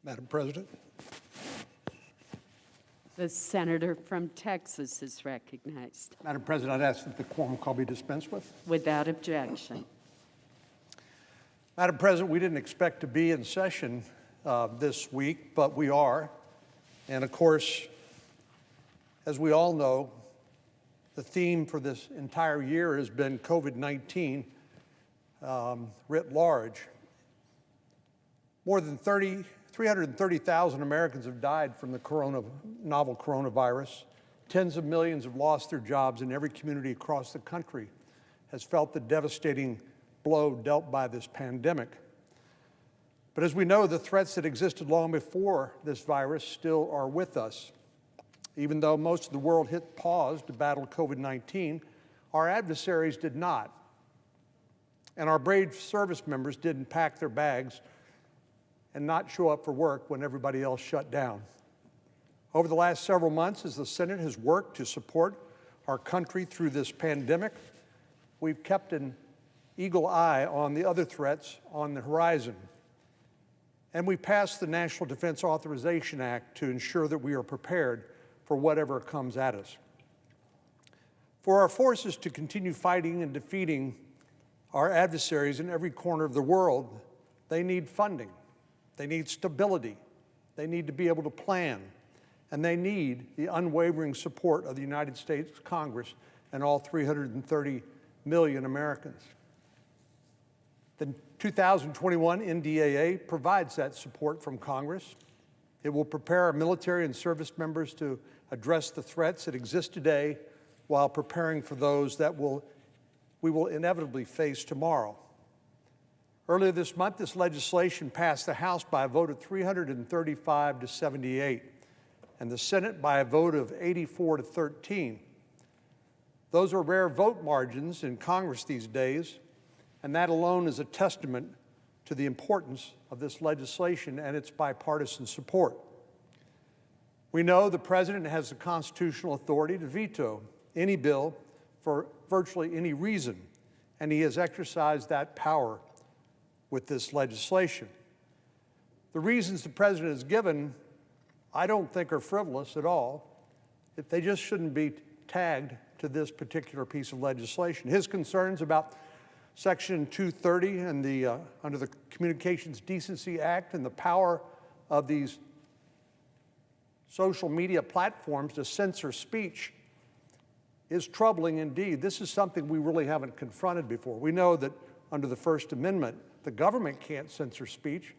Madam President, The senator from Texas is recognized. Madam President, I'd ask that the quorum call be dispensed with. Without objection. Madam President, we didn't expect to be in session this week, but we are. And of course, as we all know, the theme for this entire year has been COVID-19 writ large. More than 330,000 Americans have died from the novel coronavirus. Tens of millions have lost their jobs, and every community across the country has felt the devastating blow dealt by this pandemic. But as we know, the threats that existed long before this virus still are with us. Even though most of the world hit pause to battle COVID-19, our adversaries did not. And our brave service members didn't pack their bags and not show up for work when everybody else shut down. Over the last several months, as the Senate has worked to support our country through this pandemic, we've kept an eagle eye on the other threats on the horizon. And we passed the National Defense Authorization Act to ensure that we are prepared for whatever comes at us. For our forces to continue fighting and defeating our adversaries in every corner of the world, they need funding. They need stability, they need to be able to plan, and they need the unwavering support of the United States Congress and all 330 million Americans. The 2021 NDAA provides that support from Congress. It will prepare our military and service members to address the threats that exist today while preparing for those that we will inevitably face tomorrow. Earlier this month, this legislation passed the House by a vote of 335 to 78, and the Senate by a vote of 84 to 13. Those are rare vote margins in Congress these days, and that alone is a testament to the importance of this legislation and its bipartisan support. We know the President has the constitutional authority to veto any bill for virtually any reason, and he has exercised that power with this legislation. The reasons the President has given, I don't think are frivolous at all. They just shouldn't be tagged to this particular piece of legislation. His concerns about Section 230 and under the Communications Decency Act and the power of these social media platforms to censor speech is troubling indeed. This is something we really haven't confronted before. We know that under the First Amendment, the government can't censor speech,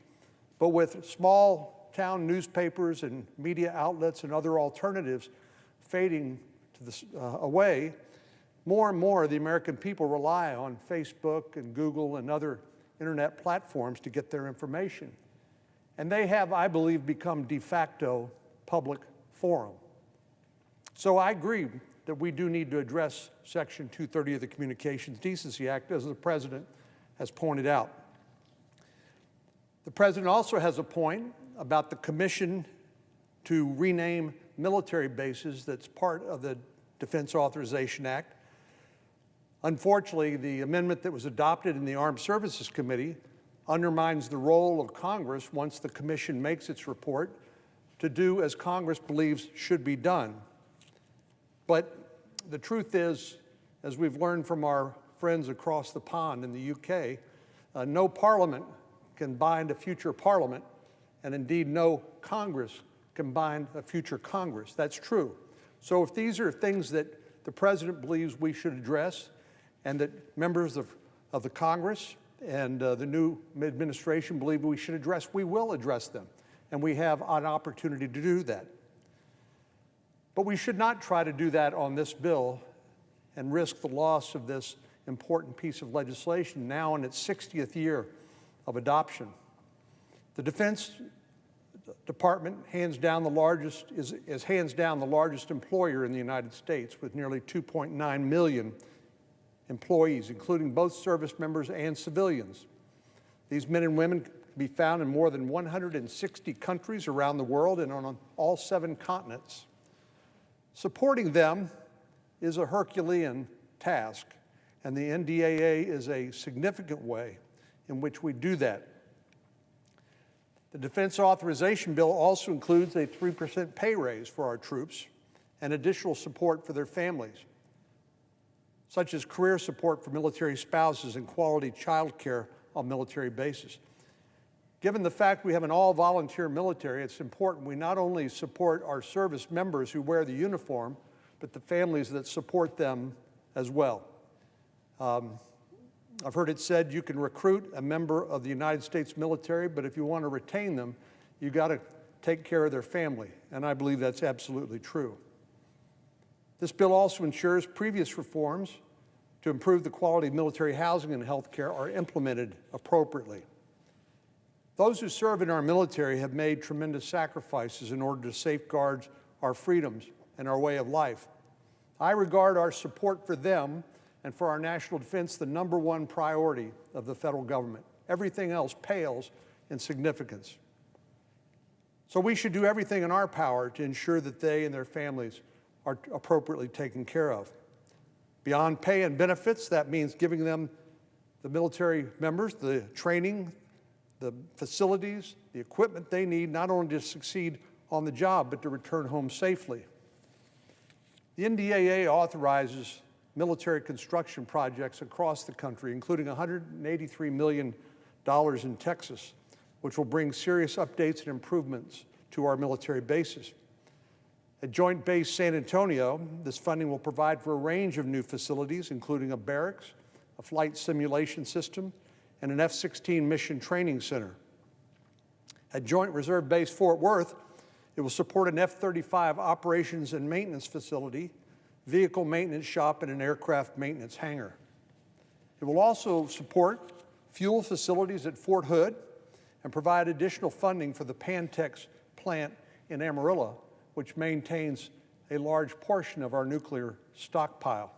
but with small town newspapers and media outlets and other alternatives fading away, more and more the American people rely on Facebook and Google and other internet platforms to get their information. And they have, I believe, become de facto public forum. So I agree that we do need to address Section 230 of the Communications Decency Act, as the President has pointed out. The President also has a point about the commission to rename military bases that's part of the Defense Authorization Act. Unfortunately, the amendment that was adopted in the Armed Services Committee undermines the role of Congress once the commission makes its report to do as Congress believes should be done. But the truth is, as we've learned from our friends across the pond in the UK, no parliament can bind a future parliament, and indeed no Congress can bind a future Congress. That's true. So if these are things that the President believes we should address and that members of the Congress and the new administration believe we should address, we will address them, and we have an opportunity to do that. But we should not try to do that on this bill and risk the loss of this important piece of legislation now in its 60th year of adoption. The Defense Department is hands down the largest employer in the United States, with nearly 2.9 million employees, including both service members and civilians. These men and women can be found in more than 160 countries around the world and on all 7 continents. Supporting them is a Herculean task, and the NDAA is a significant way in which we do that. The Defense Authorization Bill also includes a 3% pay raise for our troops and additional support for their families, such as career support for military spouses and quality child care on military bases. Given the fact we have an all-volunteer military, it's important we not only support our service members who wear the uniform, but the families that support them as well. I've heard it said you can recruit a member of the United States military, but if you want to retain them, you've got to take care of their family, and I believe that's absolutely true. This bill also ensures previous reforms to improve the quality of military housing and health care are implemented appropriately. Those who serve in our military have made tremendous sacrifices in order to safeguard our freedoms and our way of life. I regard our support for them and for our national defense the #1 priority of the federal government. Everything else pales in significance. So we should do everything in our power to ensure that they and their families are appropriately taken care of. Beyond pay and benefits, that means giving them, the military members, the training, the facilities, the equipment they need not only to succeed on the job, but to return home safely. The NDAA authorizes military construction projects across the country, including $183 million in Texas, which will bring serious updates and improvements to our military bases. At Joint Base San Antonio, this funding will provide for a range of new facilities, including a barracks, a flight simulation system, and an F-16 mission training center. At Joint Reserve Base Fort Worth, it will support an F-35 operations and maintenance facility, vehicle maintenance shop, and an aircraft maintenance hangar. It will also support fuel facilities at Fort Hood and provide additional funding for the Pantex plant in Amarillo, which maintains a large portion of our nuclear stockpile.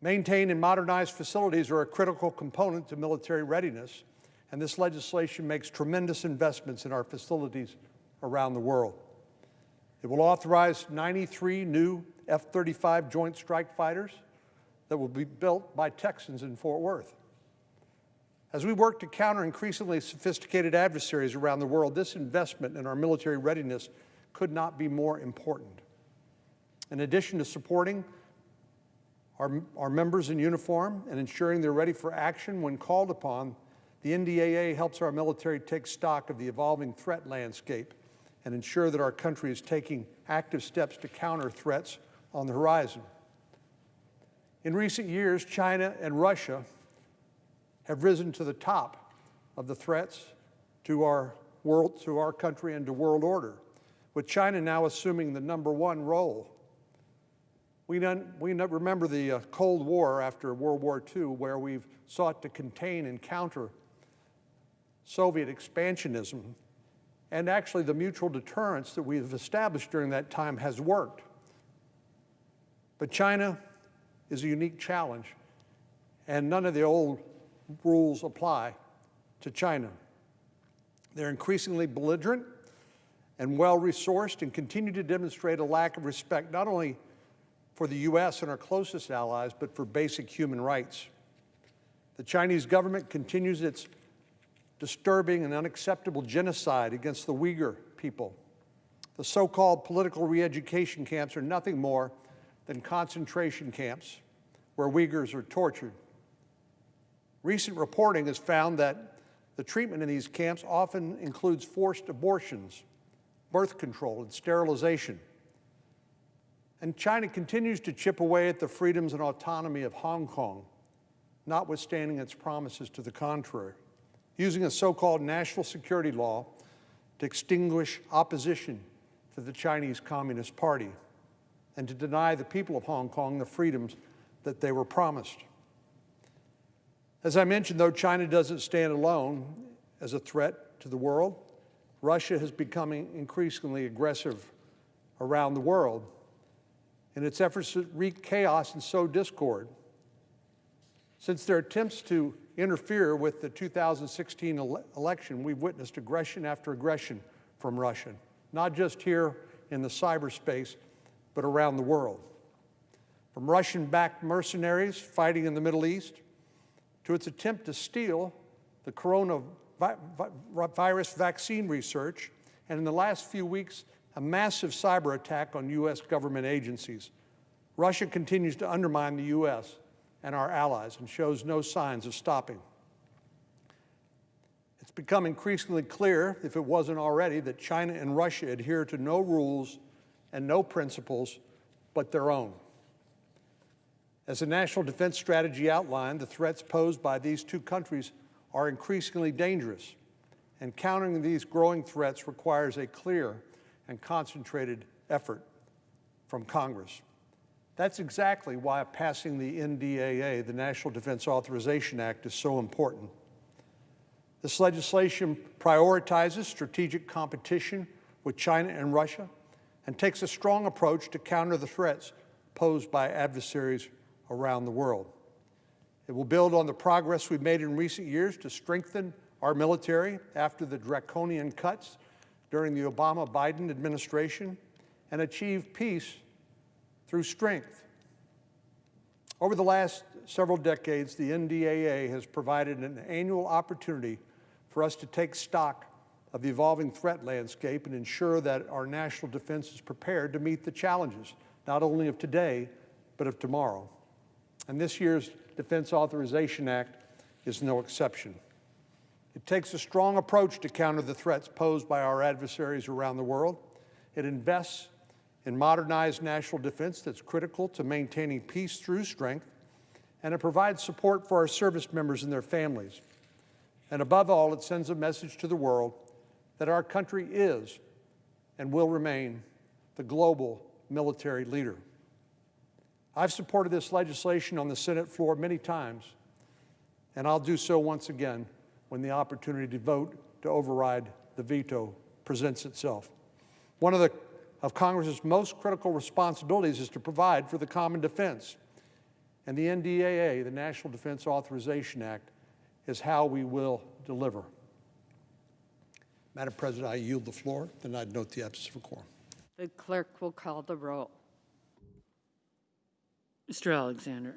Maintained and modernized facilities are a critical component to military readiness, and this legislation makes tremendous investments in our facilities around the world. It will authorize 93 new F-35 Joint Strike Fighters that will be built by Texans in Fort Worth. As we work to counter increasingly sophisticated adversaries around the world, this investment in our military readiness could not be more important. In addition to supporting our members in uniform and ensuring they're ready for action when called upon, the NDAA helps our military take stock of the evolving threat landscape and ensure that our country is taking active steps to counter threats on the horizon. In recent years, China and Russia have risen to the top of the threats to our world, to our country, and to world order, with China now assuming the #1 role. We remember the Cold War after World War II, where we've sought to contain and counter Soviet expansionism, and actually the mutual deterrence that we've established during that time has worked. But China is a unique challenge, and none of the old rules apply to China. They're increasingly belligerent and well-resourced and continue to demonstrate a lack of respect not only for the U.S. and our closest allies, but for basic human rights. The Chinese government continues its disturbing and unacceptable genocide against the Uyghur people. The so-called political re-education camps are nothing more than concentration camps where Uyghurs are tortured. Recent reporting has found that the treatment in these camps often includes forced abortions, birth control, and sterilization. And China continues to chip away at the freedoms and autonomy of Hong Kong, notwithstanding its promises to the contrary, using a so-called national security law to extinguish opposition to the Chinese Communist Party and to deny the people of Hong Kong the freedoms that they were promised. As I mentioned, though China doesn't stand alone as a threat to the world, Russia is becoming increasingly aggressive around the world in its efforts to wreak chaos and sow discord. Since their attempts to interfere with the 2016 election, we've witnessed aggression after aggression from Russia, not just here in the cyberspace, but around the world. From Russian-backed mercenaries fighting in the Middle East, to its attempt to steal the coronavirus virus vaccine research, and in the last few weeks, a massive cyber attack on U.S. government agencies. Russia continues to undermine the U.S. and our allies and shows no signs of stopping. It's become increasingly clear, if it wasn't already, that China and Russia adhere to no rules and no principles but their own. As the National Defense Strategy outlined, the threats posed by these two countries are increasingly dangerous, and countering these growing threats requires a clear and concentrated effort from Congress. That's exactly why passing the NDAA, the National Defense Authorization Act, is so important. This legislation prioritizes strategic competition with China and Russia and takes a strong approach to counter the threats posed by adversaries around the world. It will build on the progress we've made in recent years to strengthen our military after the draconian cuts during the Obama-Biden administration and achieve peace through strength. Over the last several decades, the NDAA has provided an annual opportunity for us to take stock of the evolving threat landscape and ensure that our national defense is prepared to meet the challenges, not only of today, but of tomorrow. And this year's Defense Authorization Act is no exception. It takes a strong approach to counter the threats posed by our adversaries around the world. It invests in modernized national defense that's critical to maintaining peace through strength, and it provides support for our service members and their families. And above all, it sends a message to the world that our country is and will remain the global military leader. I've supported this legislation on the Senate floor many times, and I'll do so once again when the opportunity to vote to override the veto presents itself. One of Congress's most critical responsibilities is to provide for the common defense, and the NDAA, the National Defense Authorization Act, is how we will deliver. Madam President, I yield the floor, and I'd note the absence of a quorum. The clerk will call the roll. Mr. Alexander.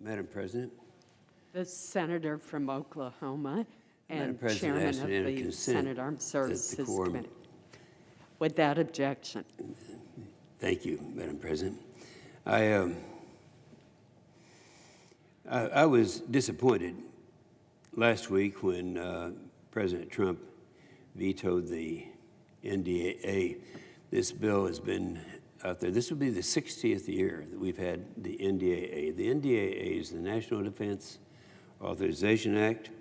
Madam President. The senator from Oklahoma Madam and President, I chairman ask of unanimous the consent Senate Armed that Services the quorum- Committee. Without objection. Thank you, Madam President. I I was disappointed last week when President Trump vetoed the NDAA. This bill has been out there. This will be the 60th year that we've had the NDAA. The NDAA is the National Defense Authorization Act.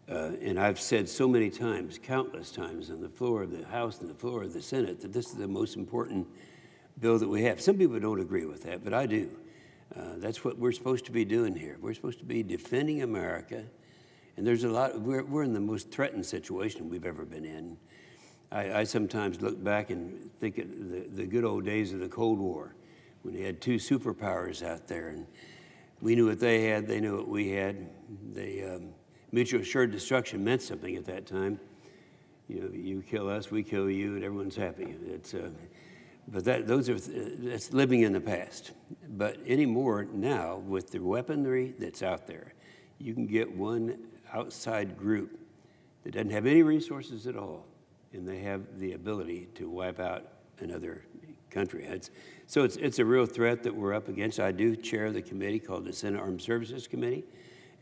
And I've said so many times, countless times, on the floor of the House and the floor of the Senate, that this is the most important bill that we have. Some people don't agree with that, but I do. That's what we're supposed to be doing here. We're supposed to be defending America. And there's a lot, we're in the most threatened situation we've ever been in. I sometimes look back and think of the good old days of the Cold War, when you had two superpowers out there, and we knew what they had, they knew what we had. Mutual assured destruction meant something at that time. You know, you kill us, we kill you, and everyone's happy. But that's living in the past. But anymore now, with the weaponry that's out there, you can get one outside group that doesn't have any resources at all, and they have the ability to wipe out another country. So it's a real threat that we're up against. I do chair the committee called the Senate Armed Services Committee,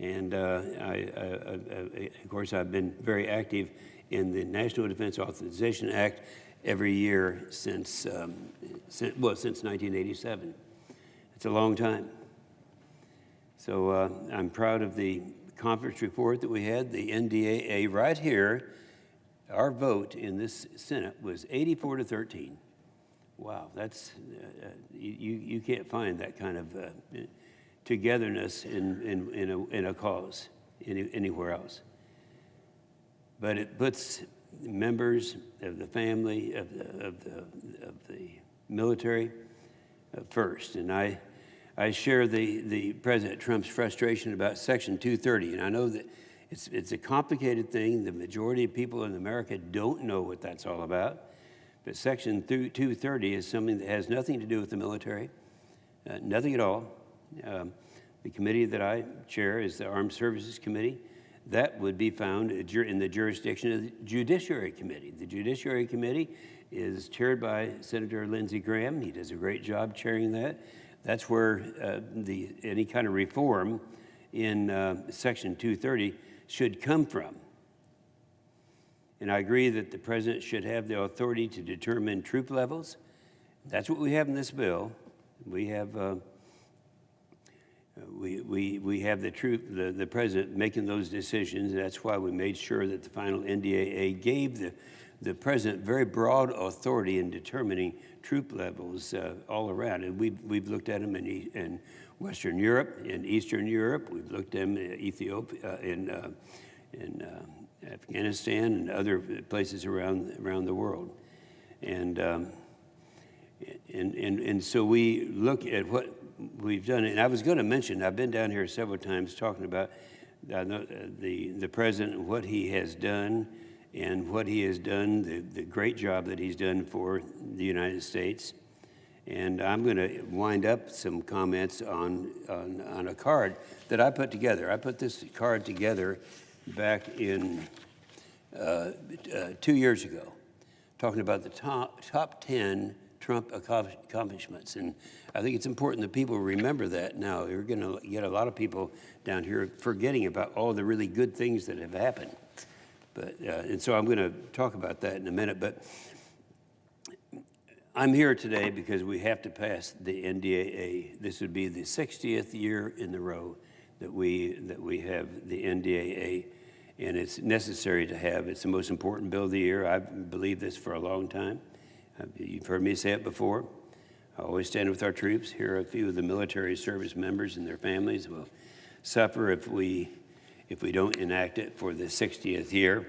and of course, I've been very active in the National Defense Authorization Act every year since 1987. It's a long time. So I'm proud of the conference report that we had, the NDAA right here. Our vote in this Senate was 84-13. Wow, that's, you can't find that kind of togetherness in a cause anywhere else. But it puts members of the family, of the military first. And I share the President Trump's frustration about Section 230. And I know that it's a complicated thing. The majority of people in America don't know what that's all about. But Section 230 is something that has nothing to do with the military, nothing at all. The committee that I chair is the Armed Services Committee. That would be found in the jurisdiction of the Judiciary Committee. The Judiciary Committee is chaired by Senator Lindsey Graham. He does a great job chairing that. That's where any kind of reform in Section 230 should come from. And I agree that the president should have the authority to determine troop levels. That's what we have in this bill. We have the president making those decisions. That's why we made sure that the final NDAA gave the president very broad authority in determining troop levels all around. And we've looked at them in Western Europe, in Eastern Europe. We've looked at them in Ethiopia, in Afghanistan, and other places around the world. And so we look at what we've done. And I was going to mention, I've been down here several times talking about the president and what he has done, and what he has done, the great job that he's done for the United States. And I'm going to wind up some comments on a card that I put together. I put this card together back in 2 years ago, talking about the top 10 Trump accomplishments. And I think it's important that people remember that now. You're going to get a lot of people down here forgetting about all the really good things that have happened. But and so I'm going to talk about that in a minute. But I'm here today because we have to pass the NDAA. This would be the 60th year in a row that we have the NDAA, and it's necessary to have. It's the most important bill of the year. I've believed this for a long time. You've heard me say it before. I always stand with our troops. Here, a few of the military service members and their families will suffer if we don't enact it for the 60th year.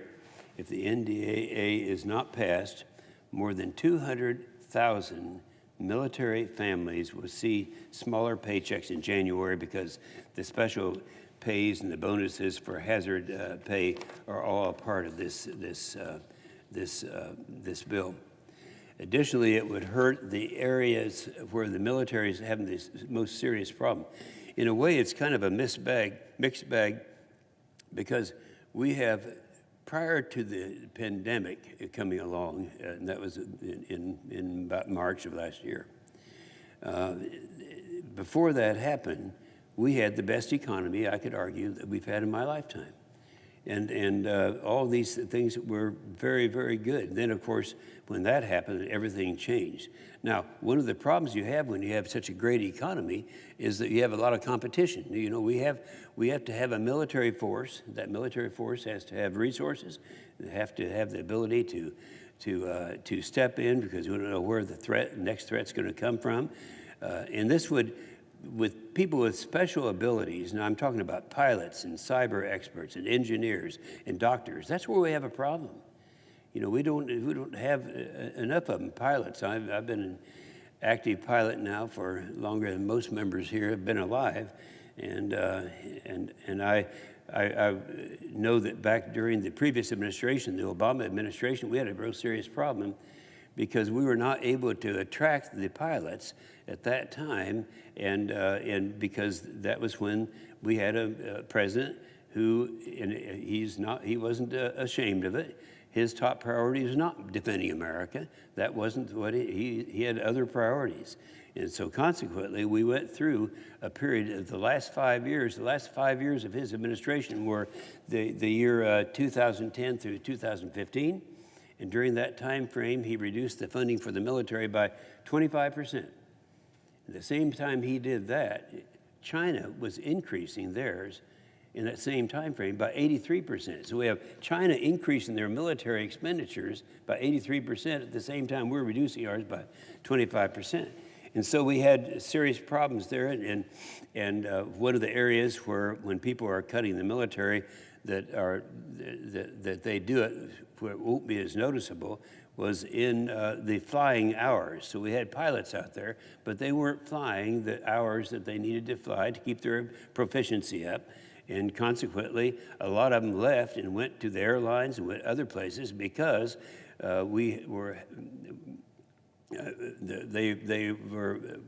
If the NDAA is not passed, more than 200,000 military families will see smaller paychecks in January because the special pays and the bonuses for hazard pay are all a part of this bill. Additionally, it would hurt the areas where the military is having this most serious problem. In a way, it's kind of a mixed bag, because we have, prior to the pandemic coming along, and that was in about March of last year, before that happened, we had the best economy, I could argue, that we've had in my lifetime. And all these things were very, very good. And then, of course, when that happened, everything changed. Now, one of the problems you have when you have such a great economy is that you have a lot of competition. You know, we have to have a military force. That military force has to have resources. They have to have the ability to step in, because we don't know where the next threat's going to come from. And this would, with people with special abilities, and I'm talking about pilots and cyber experts and engineers and doctors, that's where we have a problem. You know, we don't have enough of them. Pilots, I've been an active pilot now for longer than most members here have been alive, and I know that back during the previous administration, the Obama administration, we had a real serious problem because we were not able to attract the pilots at that time, and because that was when we had a president who, and he wasn't ashamed of it. His top priority was not defending America. That wasn't what he had other priorities. And so consequently, we went through a period of the last 5 years. The last 5 years of his administration were the year 2010 through 2015. And during that time frame, he reduced the funding for the military by 25%. At the same time he did that, China was increasing theirs in that same time frame by 83%. So we have China increasing their military expenditures by 83% at the same time we're reducing ours by 25%. And so we had serious problems there, and one of the areas where when people are cutting the military that they do it where it won't be as noticeable was in the flying hours. So we had pilots out there, but they weren't flying the hours that they needed to fly to keep their proficiency up. And consequently, a lot of them left and went to the airlines and went other places because they were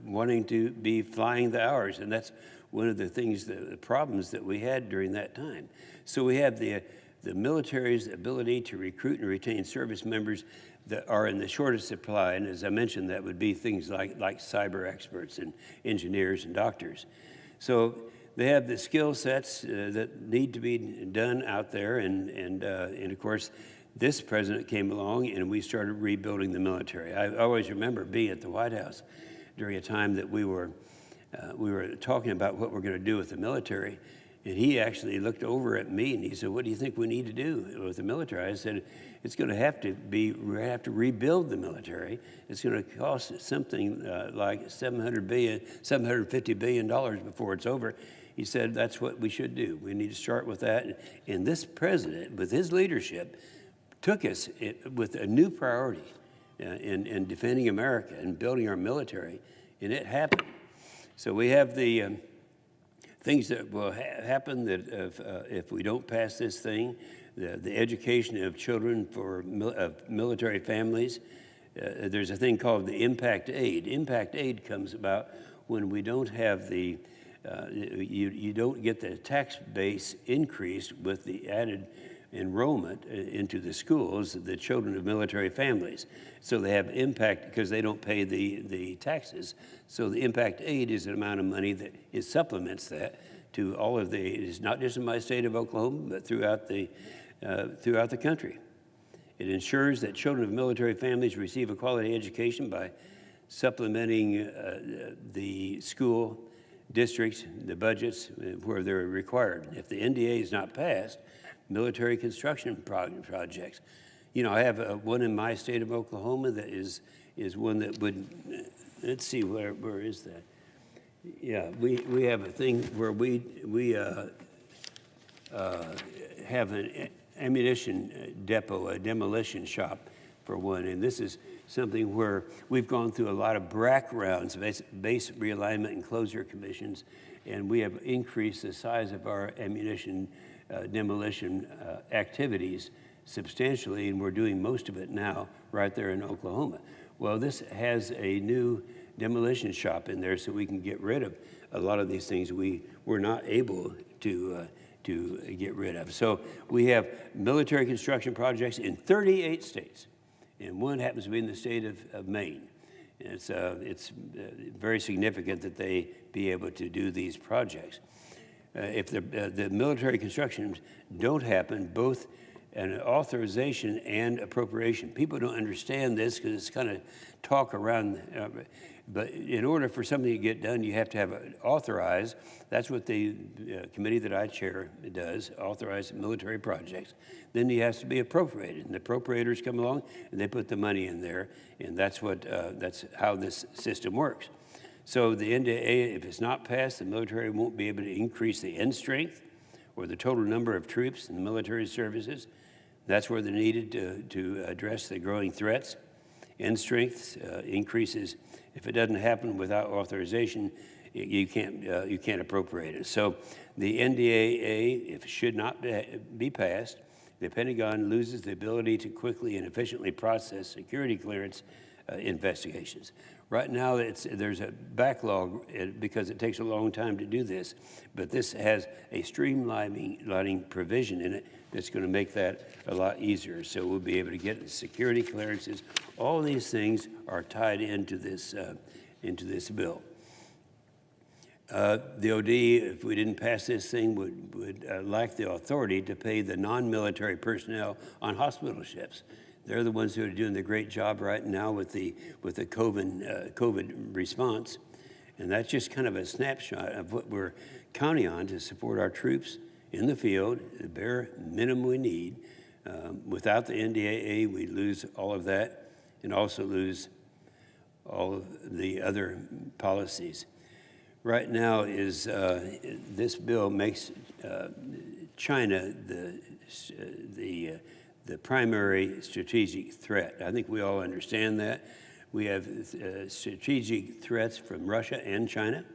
wanting to be flying the hours. And that's one of the things, the problems that we had during that time. So we have the military's ability to recruit and retain service members that are in the shortest supply. And as I mentioned, that would be things like cyber experts and engineers and doctors. So they have the skill sets that need to be done out there. And of course, this president came along and we started rebuilding the military. I always remember being at the White House during a time that we were talking about what we're going to do with the military. And he actually looked over at me and he said, "What do you think we need to do with the military?" I said, "It's going to have to be, we have to rebuild the military. It's going to cost something like $750 billion before it's over." He said, "That's what we should do. We need to start with that." And this president, with his leadership, took us with a new priority in defending America and building our military, and it happened. So we have the things that will happen that if we don't pass this thing, the education of children for military families. There's a thing called the impact aid. Impact aid comes about when we don't have the, you don't get the tax base increased with the added enrollment into the schools, the children of military families. So they have impact because they don't pay the taxes. So the impact aid is an amount of money that it supplements that to all of it's not just in my state of Oklahoma, but throughout the country. It ensures that children of military families receive a quality education by supplementing the school districts, the budgets where they're required. If the NDA is not passed, military construction projects. You know, I have one in my state of Oklahoma that is one that would, let's see, where is that? Yeah, we have a thing where we have an ammunition depot, a demolition shop for one, and this is something where we've gone through a lot of BRAC rounds, base realignment and closure commissions, and we have increased the size of our ammunition demolition activities substantially, and we're doing most of it now right there in Oklahoma. Well, this has a new demolition shop in there so we can get rid of a lot of these things we were not able to get rid of. So we have military construction projects in 38 states, and one happens to be in the state of Maine. It's very significant that they be able to do these projects. If the military constructions don't happen, both an authorization and appropriation, people don't understand this because it's kind of talk around, but in order for something to get done, you have to have it authorized. That's what the committee that I chair does, authorize military projects. Then it has to be appropriated, and the appropriators come along and they put the money in there, and that's how this system works. So the NDAA, if it's not passed, the military won't be able to increase the end strength or the total number of troops in the military services. That's where they're needed to address the growing threats. End strength increases. If it doesn't happen without authorization, you can't appropriate it. So the NDAA, if it should not be passed, the Pentagon loses the ability to quickly and efficiently process security clearance investigations. Right now, there's a backlog because it takes a long time to do this, but this has a streamlining provision in it that's going to make that a lot easier. So we'll be able to get the security clearances. All these things are tied into this bill. The OD, if we didn't pass this thing, would lack the authority to pay the non-military personnel on hospital ships. They're the ones who are doing the great job right now with the COVID response. And that's just kind of a snapshot of what we're counting on to support our troops in the field, the bare minimum we need. Without the NDAA, we lose all of that and also lose all of the other policies. Right now this bill makes China the primary strategic threat. I think we all understand that. We have strategic threats from Russia and China.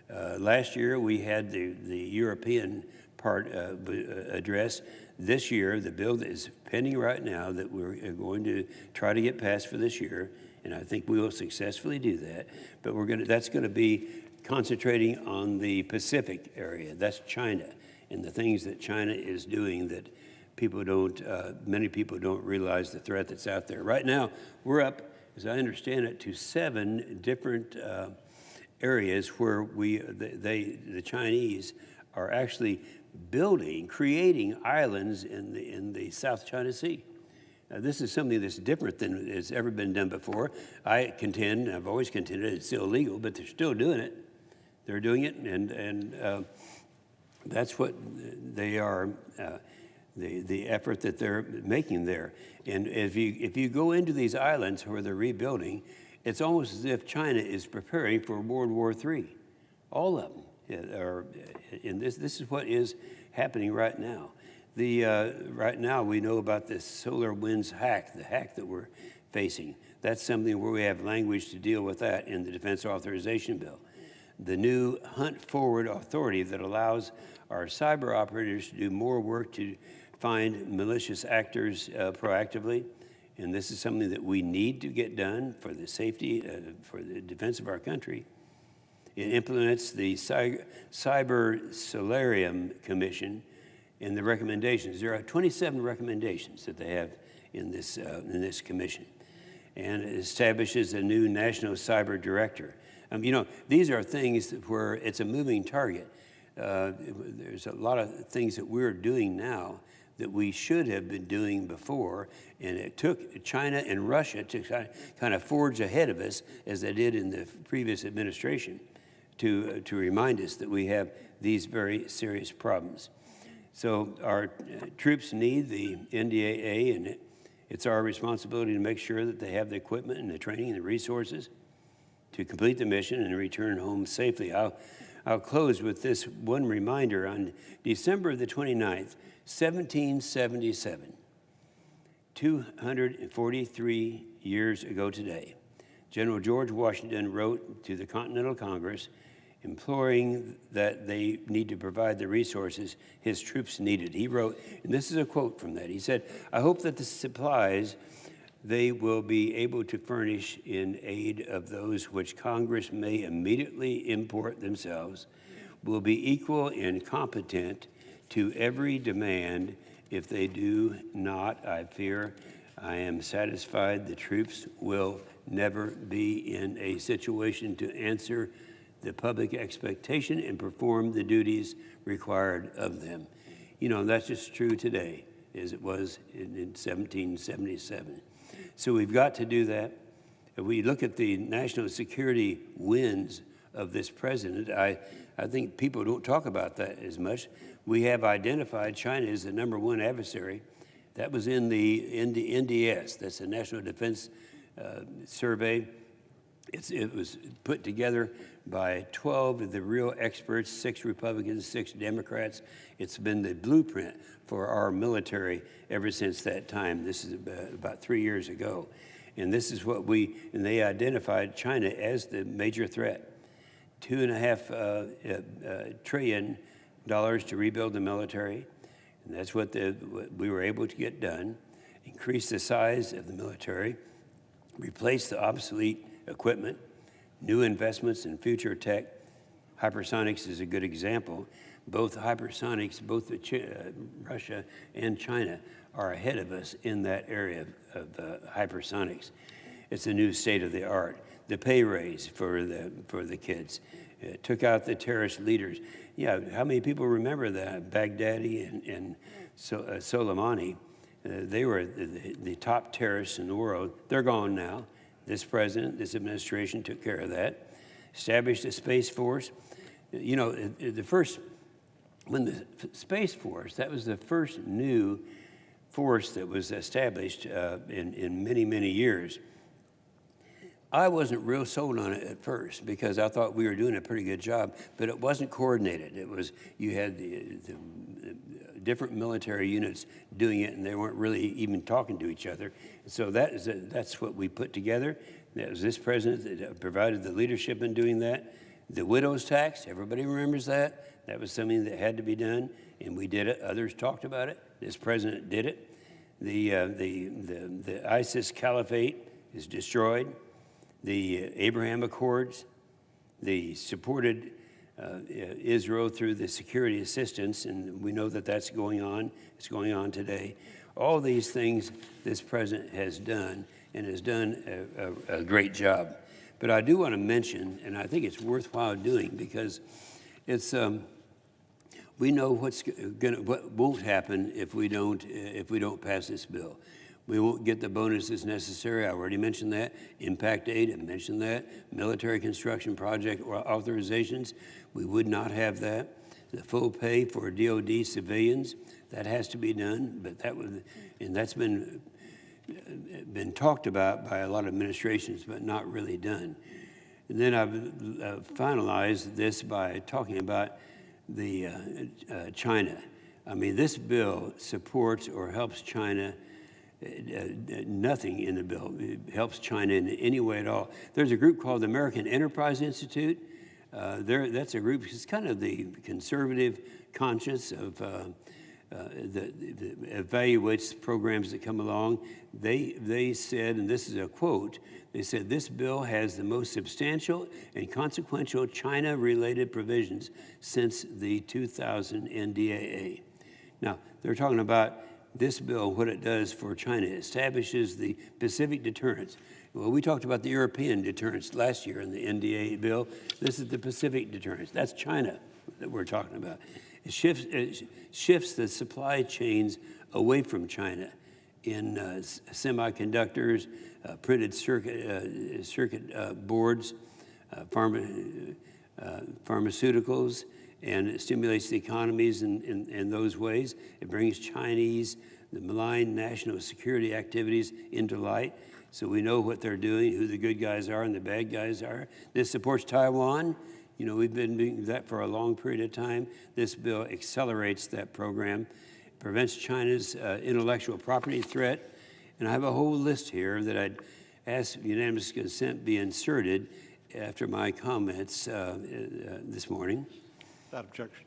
Last year, we had the European part addressed. This year, the bill that is pending right now that we're going to try to get passed for this year, and I think we will successfully do that, but that's going to be concentrating on the Pacific area. That's China, and the things that China is doing that many people don't realize the threat that's out there. Right now, we're up, as I understand it, to 7 different areas where the Chinese are actually creating islands in the South China Sea. Now, this is something that's different than has ever been done before. I've always contended it's still illegal, but they're still doing it. They're doing it, and that's what they are, the effort that they're making there. And if you go into these islands where they're rebuilding, it's almost as if China is preparing for World War III. All of them are, and this is what is happening right now. Right now we know about this solar winds hack, the hack that we're facing. That's something where we have language to deal with that in the Defense Authorization Bill. The new Hunt Forward Authority that allows our cyber operators to do more work to find malicious actors proactively. And this is something that we need to get done for the safety, for the defense of our country. It implements the Cyber Solarium Commission and the recommendations. There are 27 recommendations that they have in this commission. And it establishes a new national cyber director. These are things where it's a moving target. There's a lot of things that we're doing now that we should have been doing before, and it took China and Russia to kind of forge ahead of us, as they did in the previous administration, to remind us that we have these very serious problems. So our troops need the NDAA, and it's our responsibility to make sure that they have the equipment and the training and the resources to complete the mission and return home safely. I'll close with this one reminder. On December the 29th, 1777, 243 years ago today, General George Washington wrote to the Continental Congress imploring that they need to provide the resources his troops needed. He wrote, and this is a quote from that, he said, "I hope that the supplies they will be able to furnish in aid of those which Congress may immediately import themselves will be equal and competent to every demand. If they do not, I fear I am satisfied the troops will never be in a situation to answer the public expectation and perform the duties required of them. You know, that's just true today as it was in 1777. So we've got to do that. If we look at the national security wins of this president, I think people don't talk about that as much. We have identified China as the #1 adversary. That was in the NDS, that's the National Defense Survey. It was put together by 12 of the real experts, 6 Republicans, 6 Democrats. It's been the blueprint for our military ever since that time. This is about 3 years ago. And this is what and they identified China as the major threat. $2.5 trillion to rebuild the military. And that's what we were able to get done. Increase the size of the military, replace the obsolete equipment, new investments in future tech. Hypersonics is a good example. Both hypersonics, both Russia and China are ahead of us in that area of hypersonics. It's a new state of the art. The pay raise for the kids. Took out the terrorist leaders. Yeah, how many people remember that? Baghdadi and Soleimani, they were the top terrorists in the world. They're gone now. This president, this administration took care of that. Established a Space Force. You know, when the Space Force, that was the first new force that was established in many, many years. I wasn't real sold on it at first because I thought we were doing a pretty good job, but it wasn't coordinated. It was, you had the different military units doing it, and they weren't really even talking to each other. So that's what we put together. That was this president that provided the leadership in doing that. The widow's tax, everybody remembers that. That was something that had to be done, and we did it. Others talked about it. This president did it. The ISIS caliphate is destroyed. The Abraham Accords, they supported Israel through the security assistance, and we know that that's going on. It's going on today. All these things this president has done, and has done a great job. But I do want to mention, and I think it's worthwhile doing because it's we know what won't happen if we don't pass this bill. We won't get the bonuses necessary. I already mentioned that. Impact aid, I mentioned that. Military construction project authorizations, we would not have that. The full pay for DOD civilians, that has to be done. But that's been talked about by a lot of administrations, but not really done. And then I've finalized this by talking about the China. I mean, this bill supports or helps China. Nothing in the bill helps China in any way at all. There's a group called the American Enterprise Institute. That's a group, it's kind of the conservative conscience of that evaluates programs that come along. They said, and this is a quote, they said, this bill has the most substantial and consequential China-related provisions since the 2000 NDAA. Now, they're talking about this bill, what it does for China, establishes the Pacific deterrence. Well, we talked about the European deterrence last year in the NDAA bill. This is the Pacific deterrence. That's China that we're talking about. It shifts the supply chains away from China in semiconductors, printed circuit boards, pharmaceuticals, and it stimulates the economies in those ways. It brings the malign national security activities into light, so we know what they're doing, who the good guys are and the bad guys are. This supports Taiwan. You know, we've been doing that for a long period of time. This bill accelerates that program, prevents China's intellectual property threat, and I have a whole list here that I'd ask unanimous consent be inserted after my comments this morning. Without objection.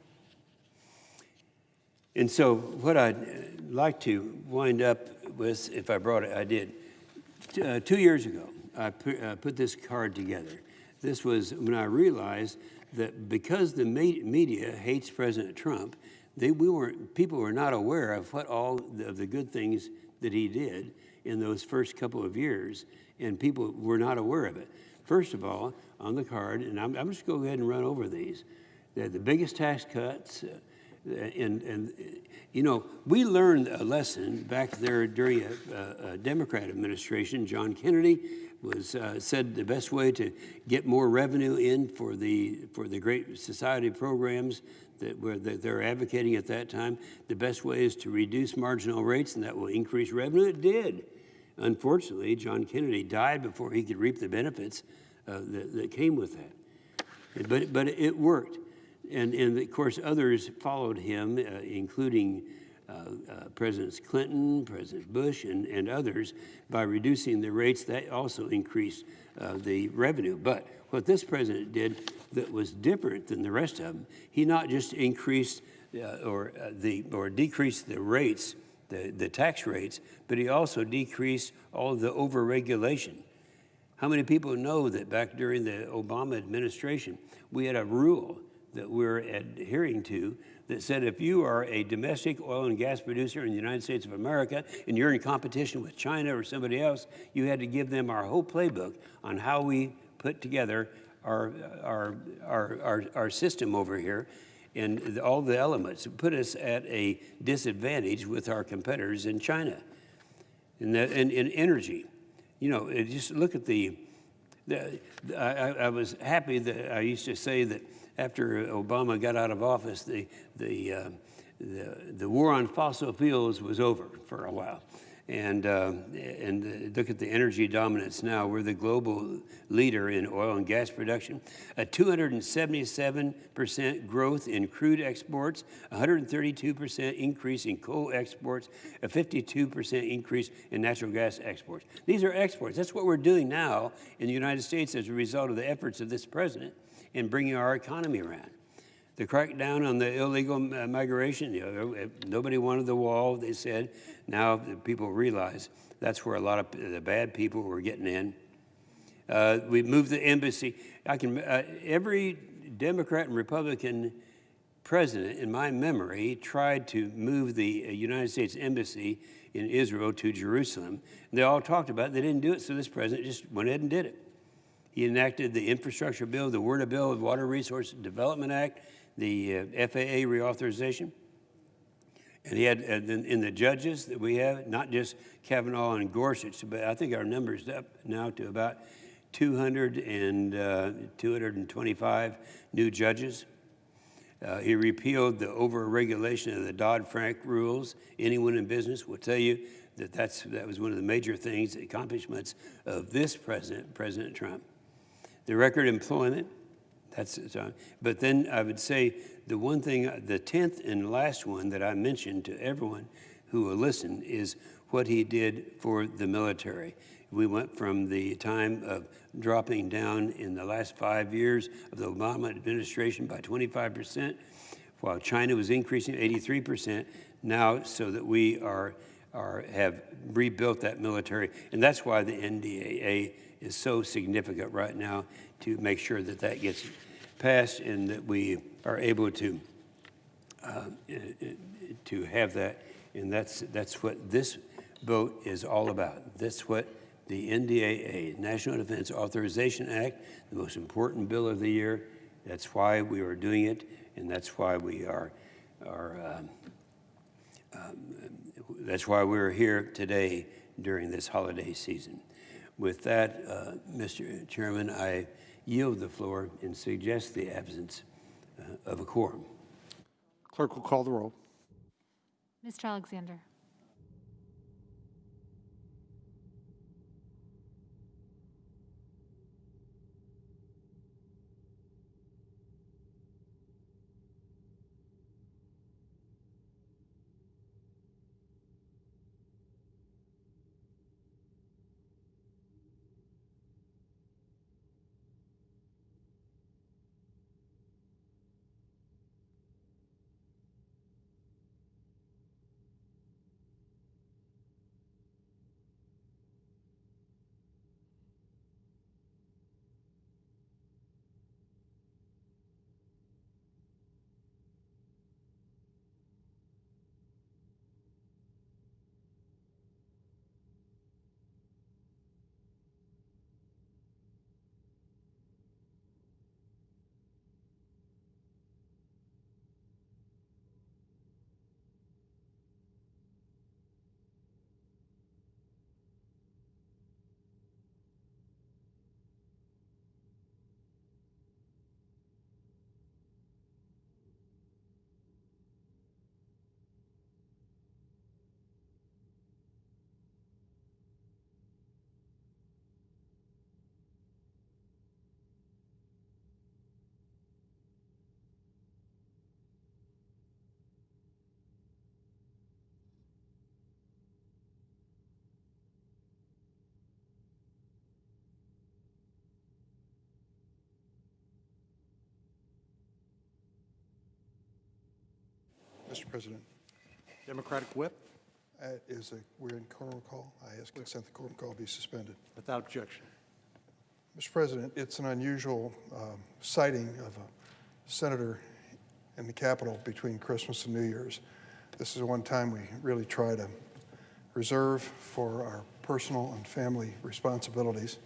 And so what I'd like to wind up with, if I brought it, I did. 2 years ago, I put this card together. This was when I realized that because the media hates President Trump, people were not aware of what all of the good things that he did. in those first couple of years, and people were not aware of it. First of all, on the card, and I'm just going to go ahead and run over these, the biggest tax cuts, and you know, we learned a lesson back there during a Democrat administration. John Kennedy was said the best way to get more revenue in for the Great Society programs that they're advocating at that time, the best way is to reduce marginal rates, and that will increase revenue. It did. Unfortunately, John Kennedy died before he could reap the benefits that came with that. But it worked. And of course, others followed him, including Presidents Clinton, President Bush, and others, by reducing the rates. That also increased the revenue. But what this president did that was different than the rest of them, he not just increased or decreased the rates, the tax rates, but he also decreased all of the overregulation. How many people know that back during the Obama administration, we had a rule that we're adhering to that said if you are a domestic oil and gas producer in the United States of America and you're in competition with China or somebody else, you had to give them our whole playbook on how we put together our system over here and all the elements. It put us at a disadvantage with our competitors in China. And in energy, you know, just look at I was happy that I used to say that after Obama got out of office, the war on fossil fuels was over for a while. And look at the energy dominance now. We're the global leader in oil and gas production. A 277% growth in crude exports, 132% increase in coal exports, a 52% increase in natural gas exports. These are exports. That's what we're doing now in the United States as a result of the efforts of this president in bringing our economy around. The crackdown on the illegal migration, you know, nobody wanted the wall, they said. Now people realize that's where a lot of the bad people were getting in. We moved the embassy. Every Democrat and Republican president in my memory tried to move the United States Embassy in Israel to Jerusalem. They all talked about it. They didn't do it, so this president just went ahead and did it. He enacted the infrastructure bill, the WRDA bill, the Water Resources Development Act, the FAA reauthorization. And he had, in the judges that we have, not just Kavanaugh and Gorsuch, but I think our number's up now to about 225 new judges. He repealed the over-regulation of the Dodd-Frank rules. Anyone in business will tell you that that was one of the major things, accomplishments of this president, President Trump. The record employment, but then I would say the one thing, the 10th and last one that I mentioned to everyone who will listen is what he did for the military. We went from the time of dropping down in the last 5 years of the Obama administration by 25%, while China was increasing 83%, now so that we have rebuilt that military. And that's why the NDAA is so significant right now, to make sure that that gets passed and that we are able to have that. And that's what this vote is all about. That's what the NDAA, National Defense Authorization Act, the most important bill of the year. That's why we are doing it, and that's why we that's why we're here today during this holiday season. With that, Mr. Chairman, I yield the floor and suggest the absence of a quorum. Clerk will call the roll. Mr. Alexander. Mr. President. Democratic whip, We're in quorum call. I ask consent the quorum call be suspended. without objection. Mr. President, it's an unusual sighting of a senator in the Capitol between Christmas and New Year's. This is one time we really try to reserve for our personal and family responsibilities.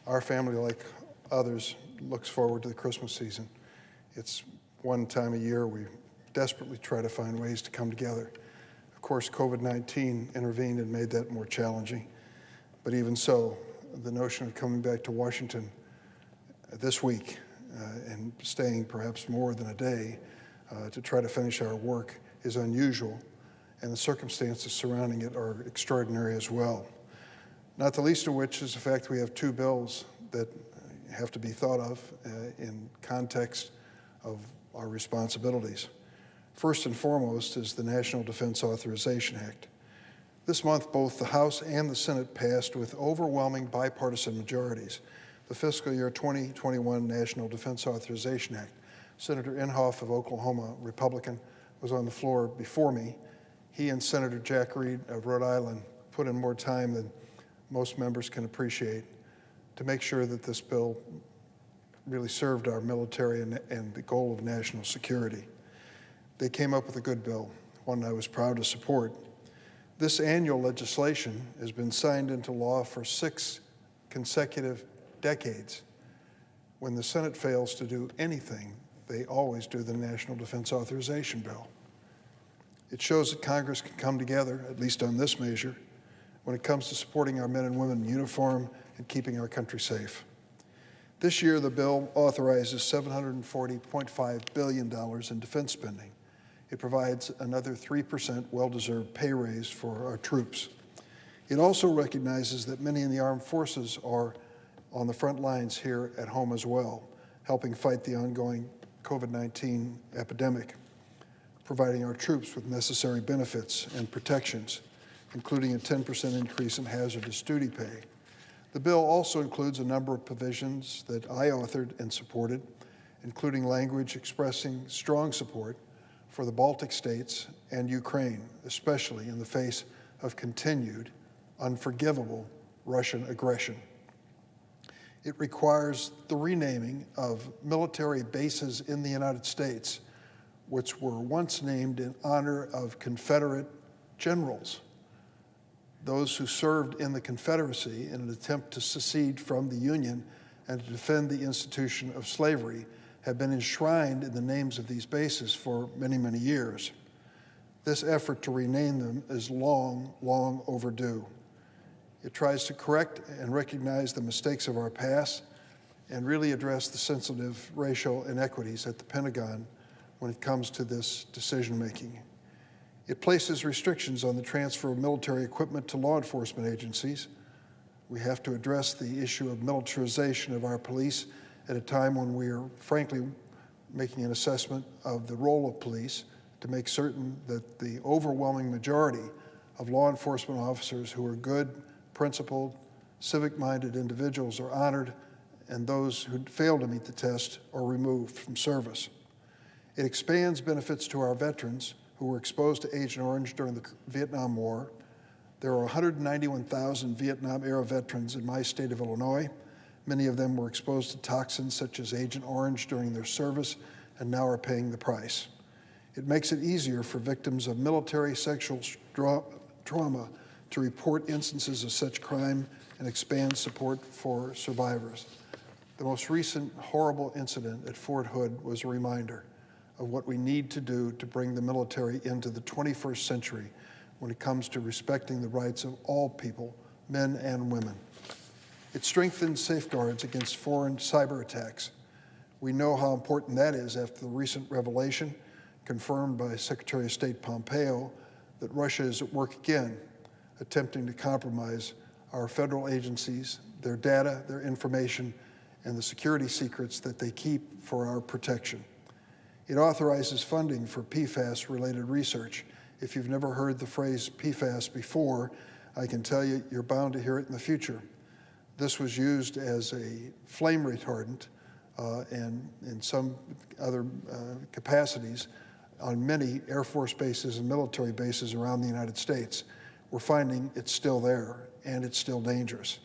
Our family, like others, looks forward to the Christmas season. It's one time a year we desperately try to find ways to come together. Of course, COVID-19 intervened and made that more challenging. But even so, the notion of coming back to Washington this week and staying perhaps more than a day to try to finish our work is unusual, and the circumstances surrounding it are extraordinary as well. Not the least of which is the fact we have two bills that have to be thought of in context of our responsibilities. First and foremost is the National Defense Authorization Act. This month, both the House and the Senate passed with overwhelming bipartisan majorities the fiscal year 2021 National Defense Authorization Act. Senator Inhofe of Oklahoma, Republican, was on the floor before me. He and Senator Jack Reed of Rhode Island put in more time than most members can appreciate to make sure that this bill really served our military and the goal of national security. They came up with a good bill, one I was proud to support. This annual legislation has been signed into law for 6 consecutive decades. When the Senate fails to do anything, they always do the National Defense Authorization Bill. It shows that Congress can come together, at least on this measure, when it comes to supporting our men and women in uniform and keeping our country safe. This year, the bill authorizes $740.5 billion in defense spending. It provides another 3% well-deserved pay raise for our troops. It also recognizes that many in the armed forces are on the front lines here at home as well, helping fight the ongoing COVID-19 epidemic, providing our troops with necessary benefits and protections, including a 10% increase in hazardous duty pay. The bill also includes a number of provisions that I authored and supported, including language expressing strong support for the Baltic states and Ukraine, especially in the face of continued, unforgivable Russian aggression. It requires the renaming of military bases in the United States, which were once named in honor of Confederate generals, those who served in the Confederacy in an attempt to secede from the Union and to defend the institution of slavery, have been enshrined in the names of these bases for many, many years. This effort to rename them is long, long overdue. It tries to correct and recognize the mistakes of our past and really address the sensitive racial inequities at the Pentagon when it comes to this decision-making. It places restrictions on the transfer of military equipment to law enforcement agencies. We have to address the issue of militarization of our police at a time when we are, frankly, making an assessment of the role of police to make certain that the overwhelming majority of law enforcement officers who are good, principled, civic-minded individuals are honored, and those who fail to meet the test are removed from service. It expands benefits to our veterans who were exposed to Agent Orange during the Vietnam War. There are 191,000 Vietnam-era veterans in my state of Illinois. Many of them were exposed to toxins such as Agent Orange during their service and now are paying the price. It makes it easier for victims of military sexual trauma to report instances of such crime and expand support for survivors. The most recent horrible incident at Fort Hood was a reminder of what we need to do to bring the military into the 21st century when it comes to respecting the rights of all people, men and women. It strengthens safeguards against foreign cyber attacks. We know how important that is after the recent revelation, confirmed by Secretary of State Pompeo, that Russia is at work again, attempting to compromise our federal agencies, their data, their information, and the security secrets that they keep for our protection. It authorizes funding for PFAS-related research. If you've never heard the phrase PFAS before, I can tell you you're bound to hear it in the future. This was used as a flame retardant and in some other capacities on many Air Force bases and military bases around the United States. We're finding it's still there and it's still dangerous.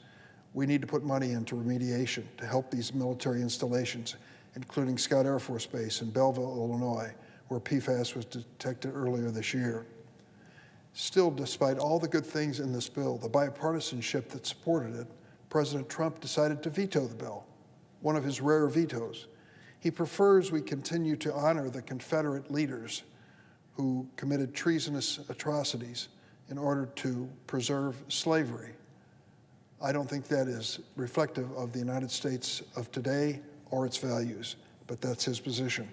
We need to put money into remediation to help these military installations, including Scott Air Force Base in Belleville, Illinois, where PFAS was detected earlier this year. Still, despite all the good things in this bill, the bipartisanship that supported it, President Trump decided to veto the bill, one of his rare vetoes. He prefers we continue to honor the Confederate leaders who committed treasonous atrocities in order to preserve slavery. I don't think that is reflective of the United States of today or its values, but that's his position.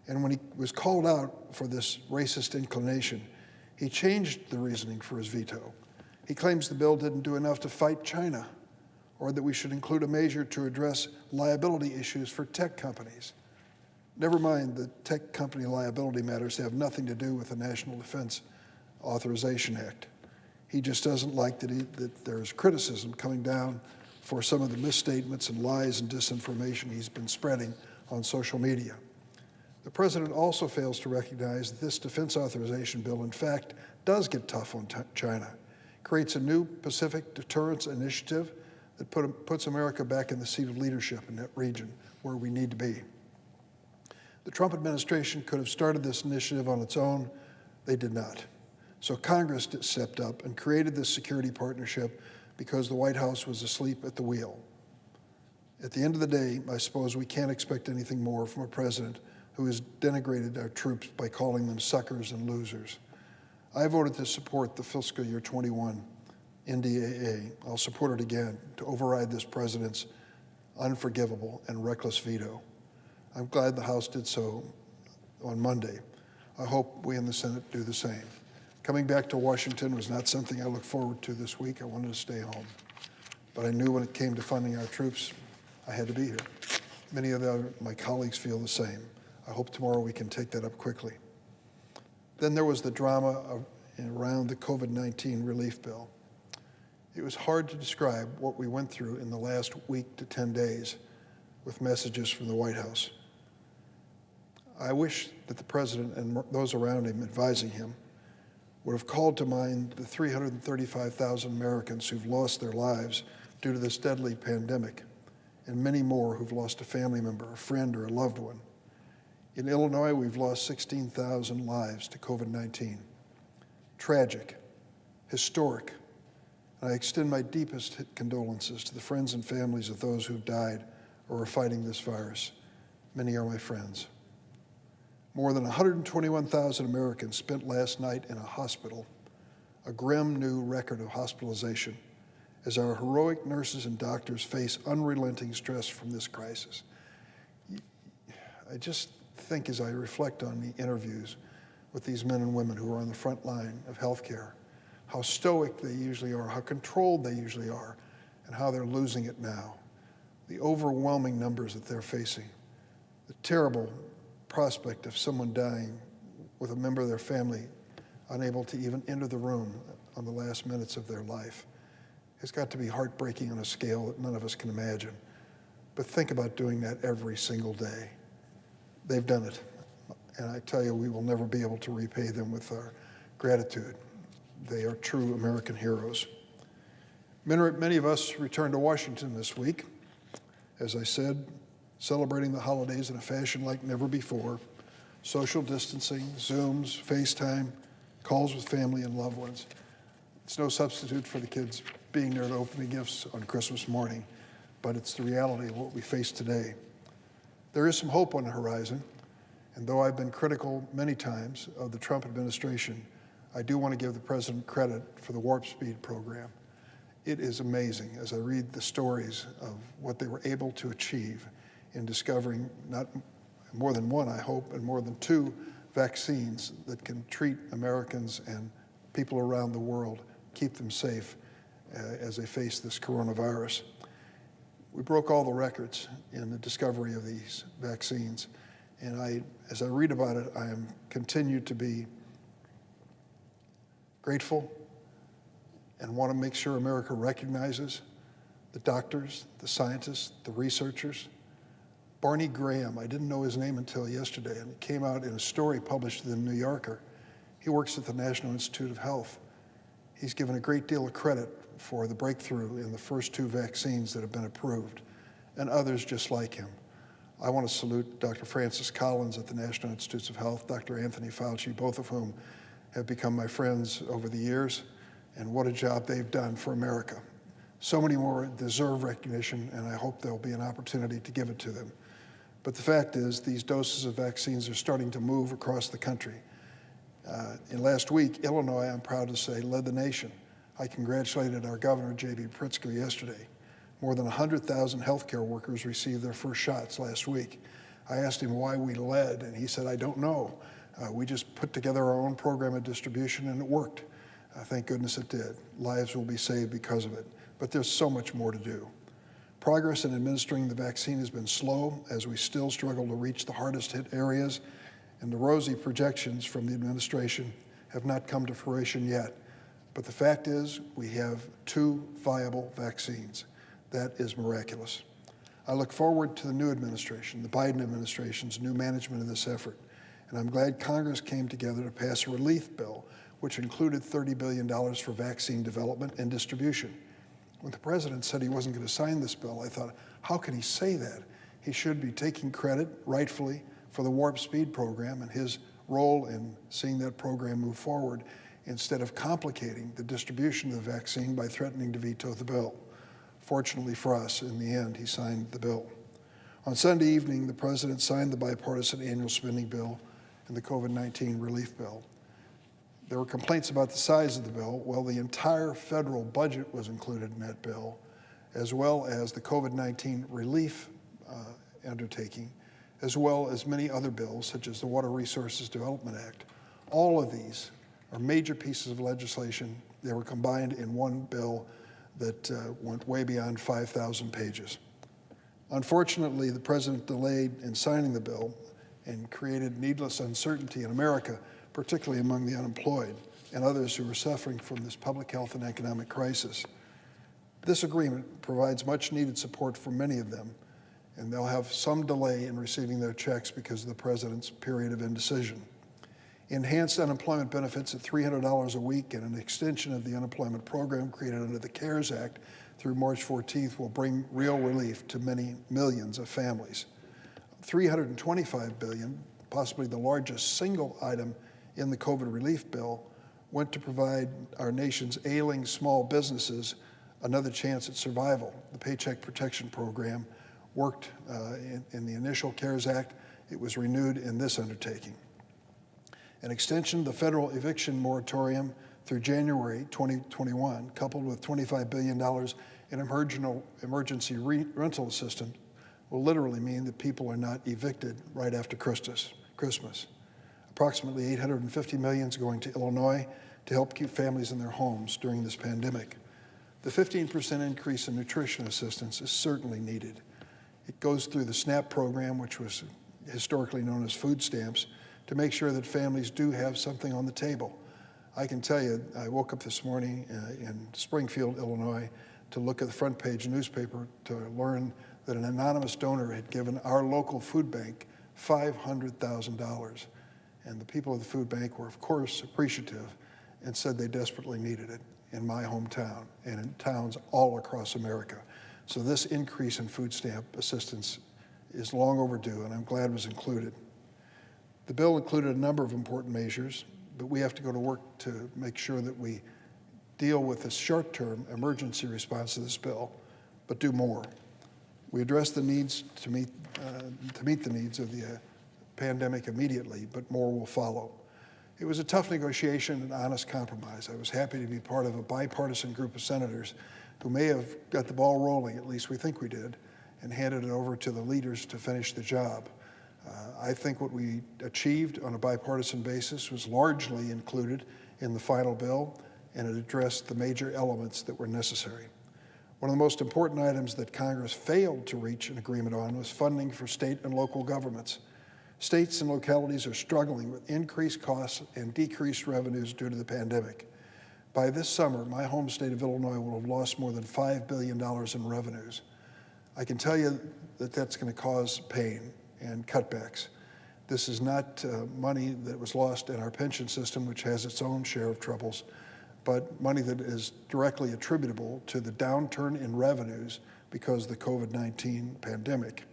And when he was called out for this racist inclination, he changed the reasoning for his veto. He claims the bill didn't do enough to fight China, or that we should include a measure to address liability issues for tech companies. Never mind that tech company liability matters have nothing to do with the National Defense Authorization Act. He just doesn't like that there's criticism coming down for some of the misstatements and lies and disinformation he's been spreading on social media. The president also fails to recognize that this defense authorization bill, in fact, does get tough on China, creates a new Pacific deterrence initiative that puts America back in the seat of leadership in that region where we need to be. The Trump administration could have started this initiative on its own. They did not. So Congress stepped up and created this security partnership because the White House was asleep at the wheel. At the end of the day, I suppose we can't expect anything more from a president who has denigrated our troops by calling them suckers and losers. I voted to support the fiscal year 21 NDAA. I'll support it again to override this president's unforgivable and reckless veto. I'm glad the House did so on Monday. I hope we in the Senate do the same. Coming back to Washington was not something I looked forward to this week. I wanted to stay home. But I knew when it came to funding our troops, I had to be here. Many of my colleagues feel the same. I hope tomorrow we can take that up quickly. Then there was the drama around the COVID-19 relief bill. It was hard to describe what we went through in the last week to 10 days with messages from the White House. I wish that the president and those around him advising him would have called to mind the 335,000 Americans who've lost their lives due to this deadly pandemic, and many more who've lost a family member, a friend, or a loved one. In Illinois, we've lost 16,000 lives to COVID-19. Tragic, historic, and I extend my deepest condolences to the friends and families of those who've died or are fighting this virus. Many are my friends. More than 121,000 Americans spent last night in a hospital, a grim new record of hospitalization, as our heroic nurses and doctors face unrelenting stress from this crisis. I just think as I reflect on the interviews with these men and women who are on the front line of healthcare, how stoic they usually are, how controlled they usually are, and how they're losing it now. The overwhelming numbers that they're facing, the terrible prospect of someone dying with a member of their family unable to even enter the room on the last minutes of their life. It's got to be heartbreaking on a scale that none of us can imagine. But think about doing that every single day. They've done it. And I tell you, we will never be able to repay them with our gratitude. They are true American heroes. Many of us returned to Washington this week, as I said, celebrating the holidays in a fashion like never before. Social distancing, Zooms, FaceTime, calls with family and loved ones. It's no substitute for the kids being there to open the gifts on Christmas morning, but it's the reality of what we face today. There is some hope on the horizon, and though I've been critical many times of the Trump administration, I do want to give the president credit for the Warp Speed program. It is amazing as I read the stories of what they were able to achieve in discovering not more than one, I hope, and more than two vaccines that can treat Americans and people around the world, keep them safe as they face this coronavirus. We broke all the records in the discovery of these vaccines, and as I read about it, I am continued to be grateful and want to make sure America recognizes the doctors, the scientists, the researchers, Barney Graham. I didn't know his name until yesterday, and it came out in a story published in the New Yorker. He works at the National Institute of Health. He's given a great deal of credit for the breakthrough in the first 2 vaccines that have been approved, and others just like him. I want to salute Dr. Francis Collins at the National Institutes of Health, Dr. Anthony Fauci, both of whom have become my friends over the years, and what a job they've done for America. So many more deserve recognition, and I hope there'll be an opportunity to give it to them. But the fact is, these doses of vaccines are starting to move across the country. In last week, Illinois, I'm proud to say, led the nation. I congratulated our governor, J.B. Pritzker, yesterday. More than 100,000 healthcare workers received their first shots last week. I asked him why we led, and he said, I don't know. We just put together our own program of distribution, and it worked. Thank goodness it did. Lives will be saved because of it. But there's so much more to do. Progress in administering the vaccine has been slow, as we still struggle to reach the hardest hit areas, and the rosy projections from the administration have not come to fruition yet. But the fact is, we have 2 viable vaccines. That is miraculous. I look forward to the new administration, the Biden administration's new management of this effort, and I'm glad Congress came together to pass a relief bill, which included $30 billion for vaccine development and distribution. When the president said he wasn't going to sign this bill, I thought, how can he say that? He should be taking credit, rightfully, for the Warp Speed program and his role in seeing that program move forward, instead of complicating the distribution of the vaccine by threatening to veto the bill. Fortunately for us, in the end, he signed the bill. On Sunday evening, the president signed the bipartisan annual spending bill and the COVID-19 relief bill. There were complaints about the size of the bill. Well, the entire federal budget was included in that bill, as well as the COVID-19 relief undertaking, as well as many other bills, such as the Water Resources Development Act. All of these are major pieces of legislation. They were combined in one bill that went way beyond 5,000 pages. Unfortunately, the president delayed in signing the bill and created needless uncertainty in America, particularly among the unemployed and others who are suffering from this public health and economic crisis. This agreement provides much needed support for many of them, and they'll have some delay in receiving their checks because of the president's period of indecision. Enhanced unemployment benefits at $300 a week and an extension of the unemployment program created under the CARES Act through March 14th will bring real relief to many millions of families. $325 billion, possibly the largest single item in the COVID relief bill, went to provide our nation's ailing small businesses another chance at survival. The Paycheck Protection Program worked in the initial CARES Act. It was renewed in this undertaking. An extension of the federal eviction moratorium through January 2021, coupled with $25 billion in emergency rental assistance, will literally mean that people are not evicted right after Christmas. Approximately $850 million is going to Illinois to help keep families in their homes during this pandemic. The 15% increase in nutrition assistance is certainly needed. It goes through the SNAP program, which was historically known as food stamps, to make sure that families do have something on the table. I can tell you, I woke up this morning in Springfield, Illinois, to look at the front page newspaper to learn that an anonymous donor had given our local food bank $500,000. And the people of the food bank were, of course, appreciative and said they desperately needed it in my hometown and in towns all across America. So this increase in food stamp assistance is long overdue, and I'm glad it was included. The bill included a number of important measures, but we have to go to work to make sure that we deal with the short-term emergency response to this bill, but do more. We address the needs to meet the needs of the pandemic immediately, but more will follow. It was a tough negotiation and honest compromise. I was happy to be part of a bipartisan group of senators who may have got the ball rolling, at least we think we did, and handed it over to the leaders to finish the job. I think what we achieved on a bipartisan basis was largely included in the final bill, and it addressed the major elements that were necessary. One of the most important items that Congress failed to reach an agreement on was funding for state and local governments. States and localities are struggling with increased costs and decreased revenues due to the pandemic. By this summer, my home state of Illinois will have lost more than $5 billion in revenues. I can tell you that that's going to cause pain and cutbacks. This is not money that was lost in our pension system, which has its own share of troubles, but money that is directly attributable to the downturn in revenues because of the COVID-19 pandemic.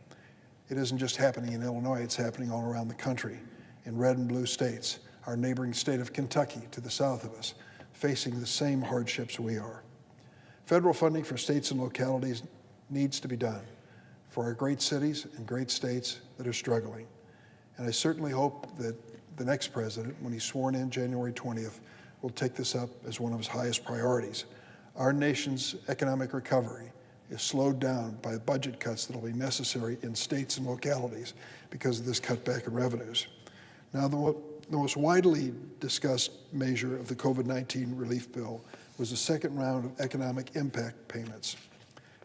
It isn't just happening in Illinois, it's happening all around the country, in red and blue states, our neighboring state of Kentucky to the south of us, facing the same hardships we are. Federal funding for states and localities needs to be done for our great cities and great states that are struggling. And I certainly hope that the next president, when he's sworn in January 20th, will take this up as one of his highest priorities. Our nation's economic recovery is slowed down by budget cuts that will be necessary in states and localities because of this cutback in revenues. Now, the most widely discussed measure of the COVID-19 relief bill was the second round of economic impact payments.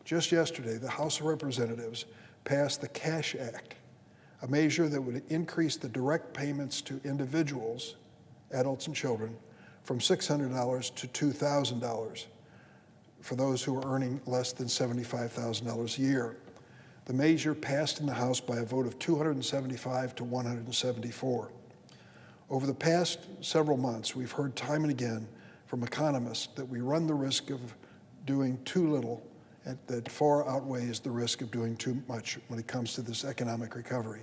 Just yesterday, the House of Representatives passed the CASH Act, a measure that would increase the direct payments to individuals, adults and children, from $600 to $2,000 for those who are earning less than $75,000 a year. The measure passed in the House by a vote of 275 to 174. Over the past several months, we've heard time and again from economists that we run the risk of doing too little and that far outweighs the risk of doing too much when it comes to this economic recovery.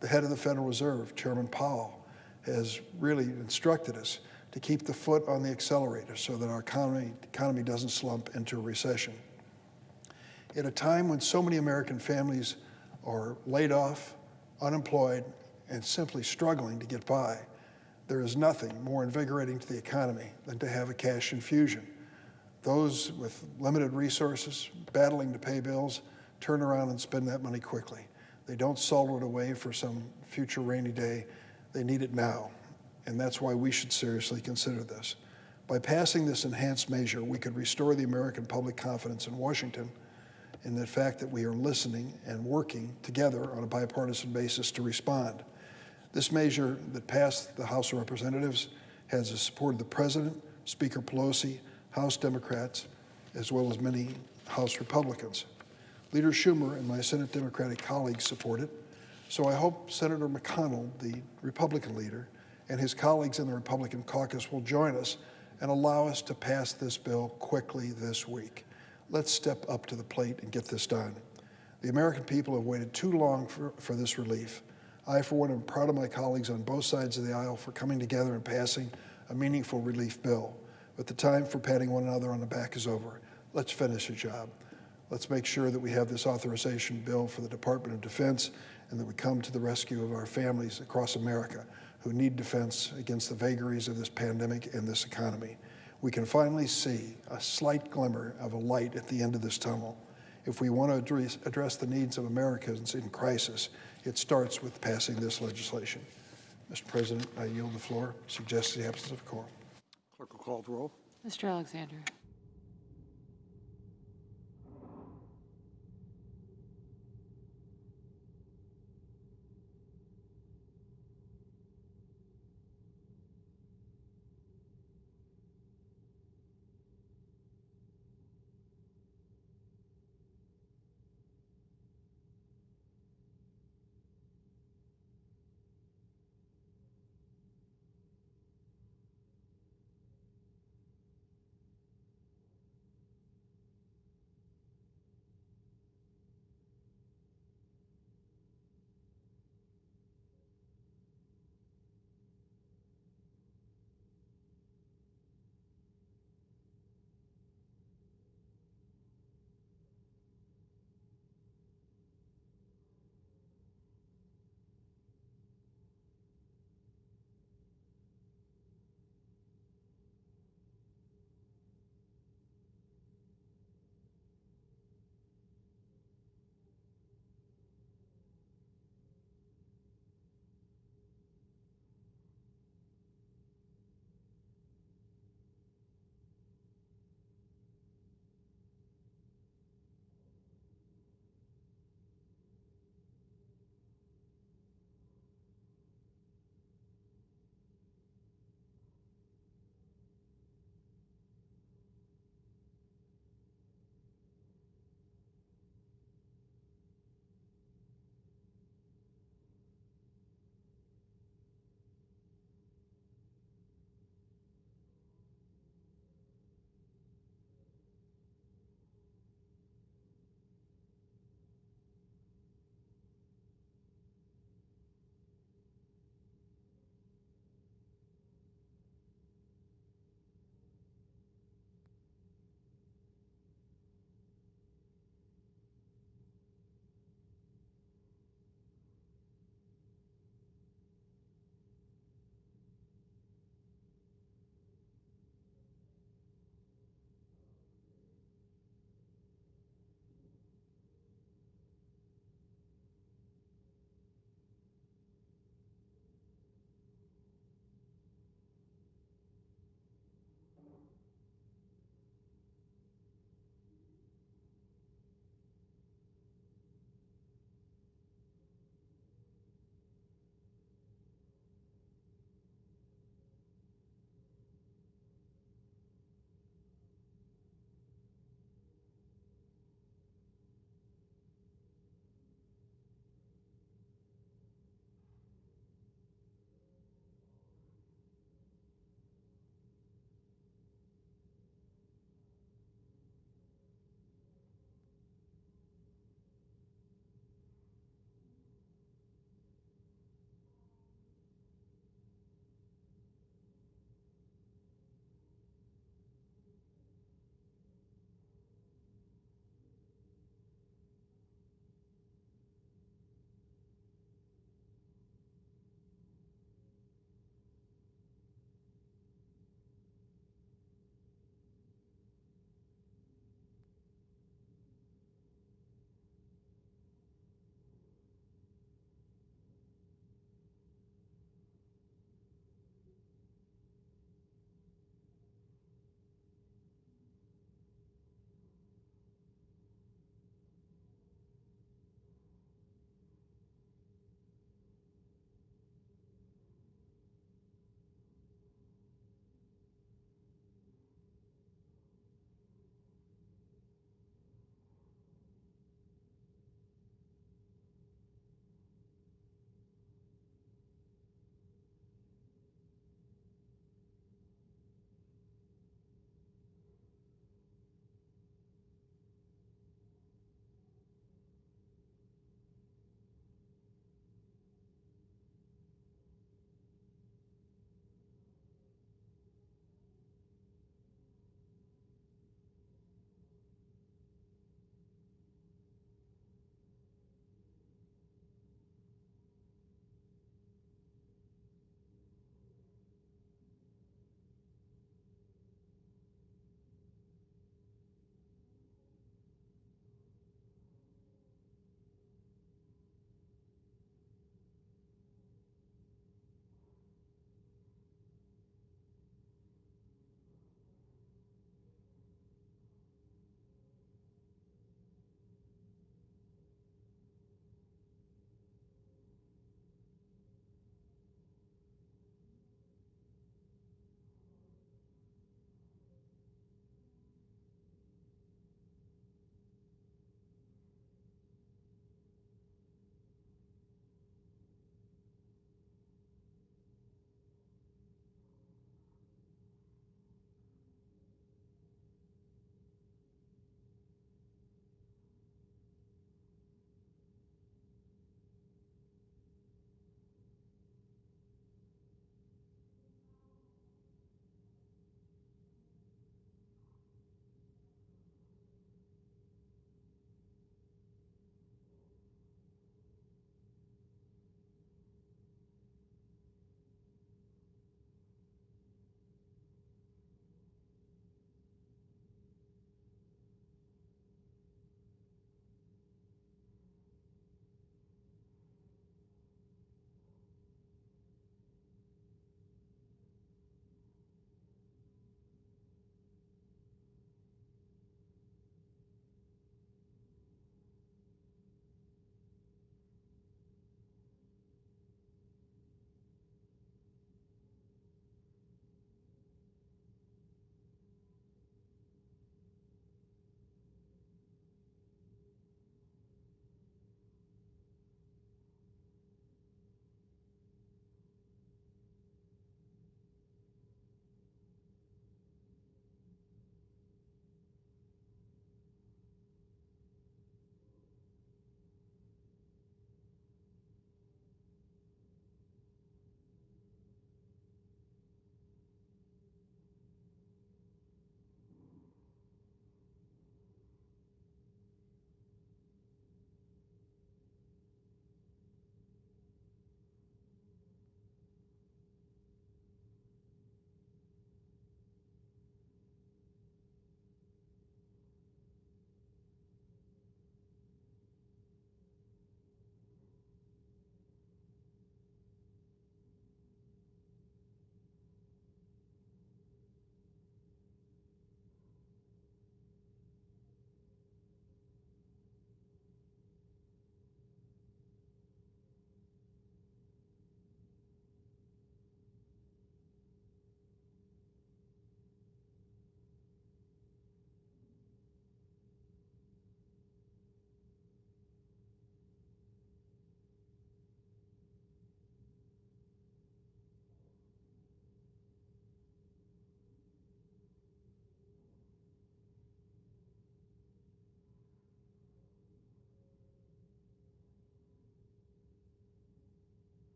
The head of the Federal Reserve, Chairman Powell, has really instructed us to keep the foot on the accelerator so that our economy doesn't slump into a recession. At a time when so many American families are laid off, unemployed, and simply struggling to get by, there is nothing more invigorating to the economy than to have a cash infusion. Those with limited resources, battling to pay bills, turn around and spend that money quickly. They don't salt it away for some future rainy day. They need it now, and that's why we should seriously consider this. By passing this enhanced measure, we could restore the American public confidence in Washington in the fact that we are listening and working together on a bipartisan basis to respond. This measure that passed the House of Representatives has the support of the President, Speaker Pelosi, House Democrats, as well as many House Republicans. Leader Schumer and my Senate Democratic colleagues support it, so I hope Senator McConnell, the Republican leader, and his colleagues in the Republican caucus will join us and allow us to pass this bill quickly this week. Let's step up to the plate and get this done. The American people have waited too long for this relief. I, for one, am proud of my colleagues on both sides of the aisle for coming together and passing a meaningful relief bill. But the time for patting one another on the back is over. Let's finish the job. Let's make sure that we have this authorization bill for the Department of Defense and that we come to the rescue of our families across America who need defense against the vagaries of this pandemic and this economy. We can finally see a slight glimmer of a light at the end of this tunnel. If we want to address the needs of Americans in crisis, it starts with passing this legislation. Mr. President, I yield the floor. Suggest the absence of quorum. Clerk will call the roll. Mr. Alexander.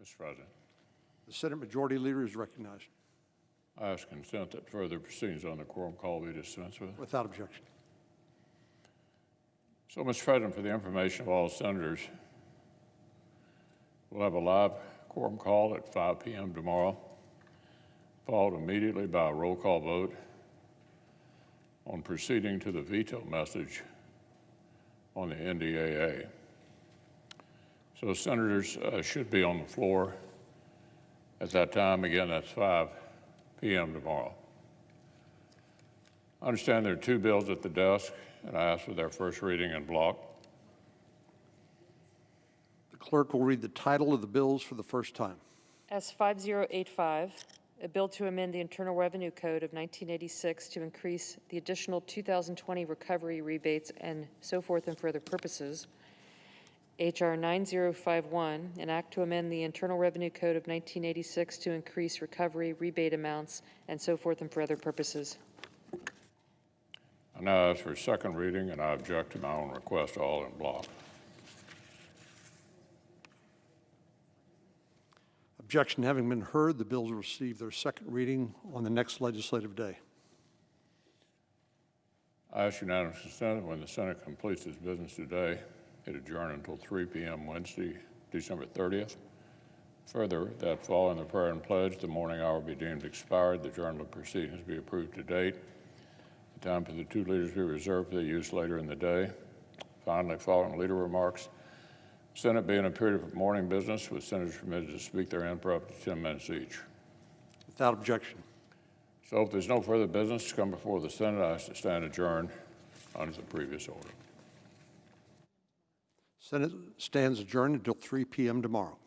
Mr. President, The Senate Majority Leader is recognized. I ask consent that further proceedings on the quorum call be dispensed with. Without objection. So, Mr. President, for the information of all senators, we'll have a live quorum call at 5 p.m. tomorrow, followed immediately by a roll call vote on proceeding to the veto message on the NDAA. So senators should be on the floor at that time. Again, that's 5 p.m. tomorrow. I understand there are two bills at the desk, and I ask for their first reading in block. The clerk will read the title of the bills for the first time. S5085, a bill to amend the Internal Revenue Code of 1986 to increase the additional 2020 recovery rebates and so forth and for other purposes. HR 9051, an act to amend the Internal Revenue Code of 1986 to increase recovery rebate amounts and so forth and for other purposes. I now ask for a second reading, and I object to my own request, all in block. Objection having been heard, the bills will receive their second reading on the next legislative day. I ask unanimous consent that when the Senate completes its business today, it adjourn until 3 p.m. Wednesday, December 30th. Further, that following the prayer and pledge, the morning hour be deemed expired, the journal of proceedings be approved to date, the time for the two leaders be reserved for their use later in the day. Finally, following leader remarks, Senate be in a period of morning business with senators permitted to speak therein for up to 10 minutes each. Without objection. So if there's no further business to come before the Senate, I ask to stand adjourned under the previous order. Senate stands adjourned until 3 p.m. tomorrow.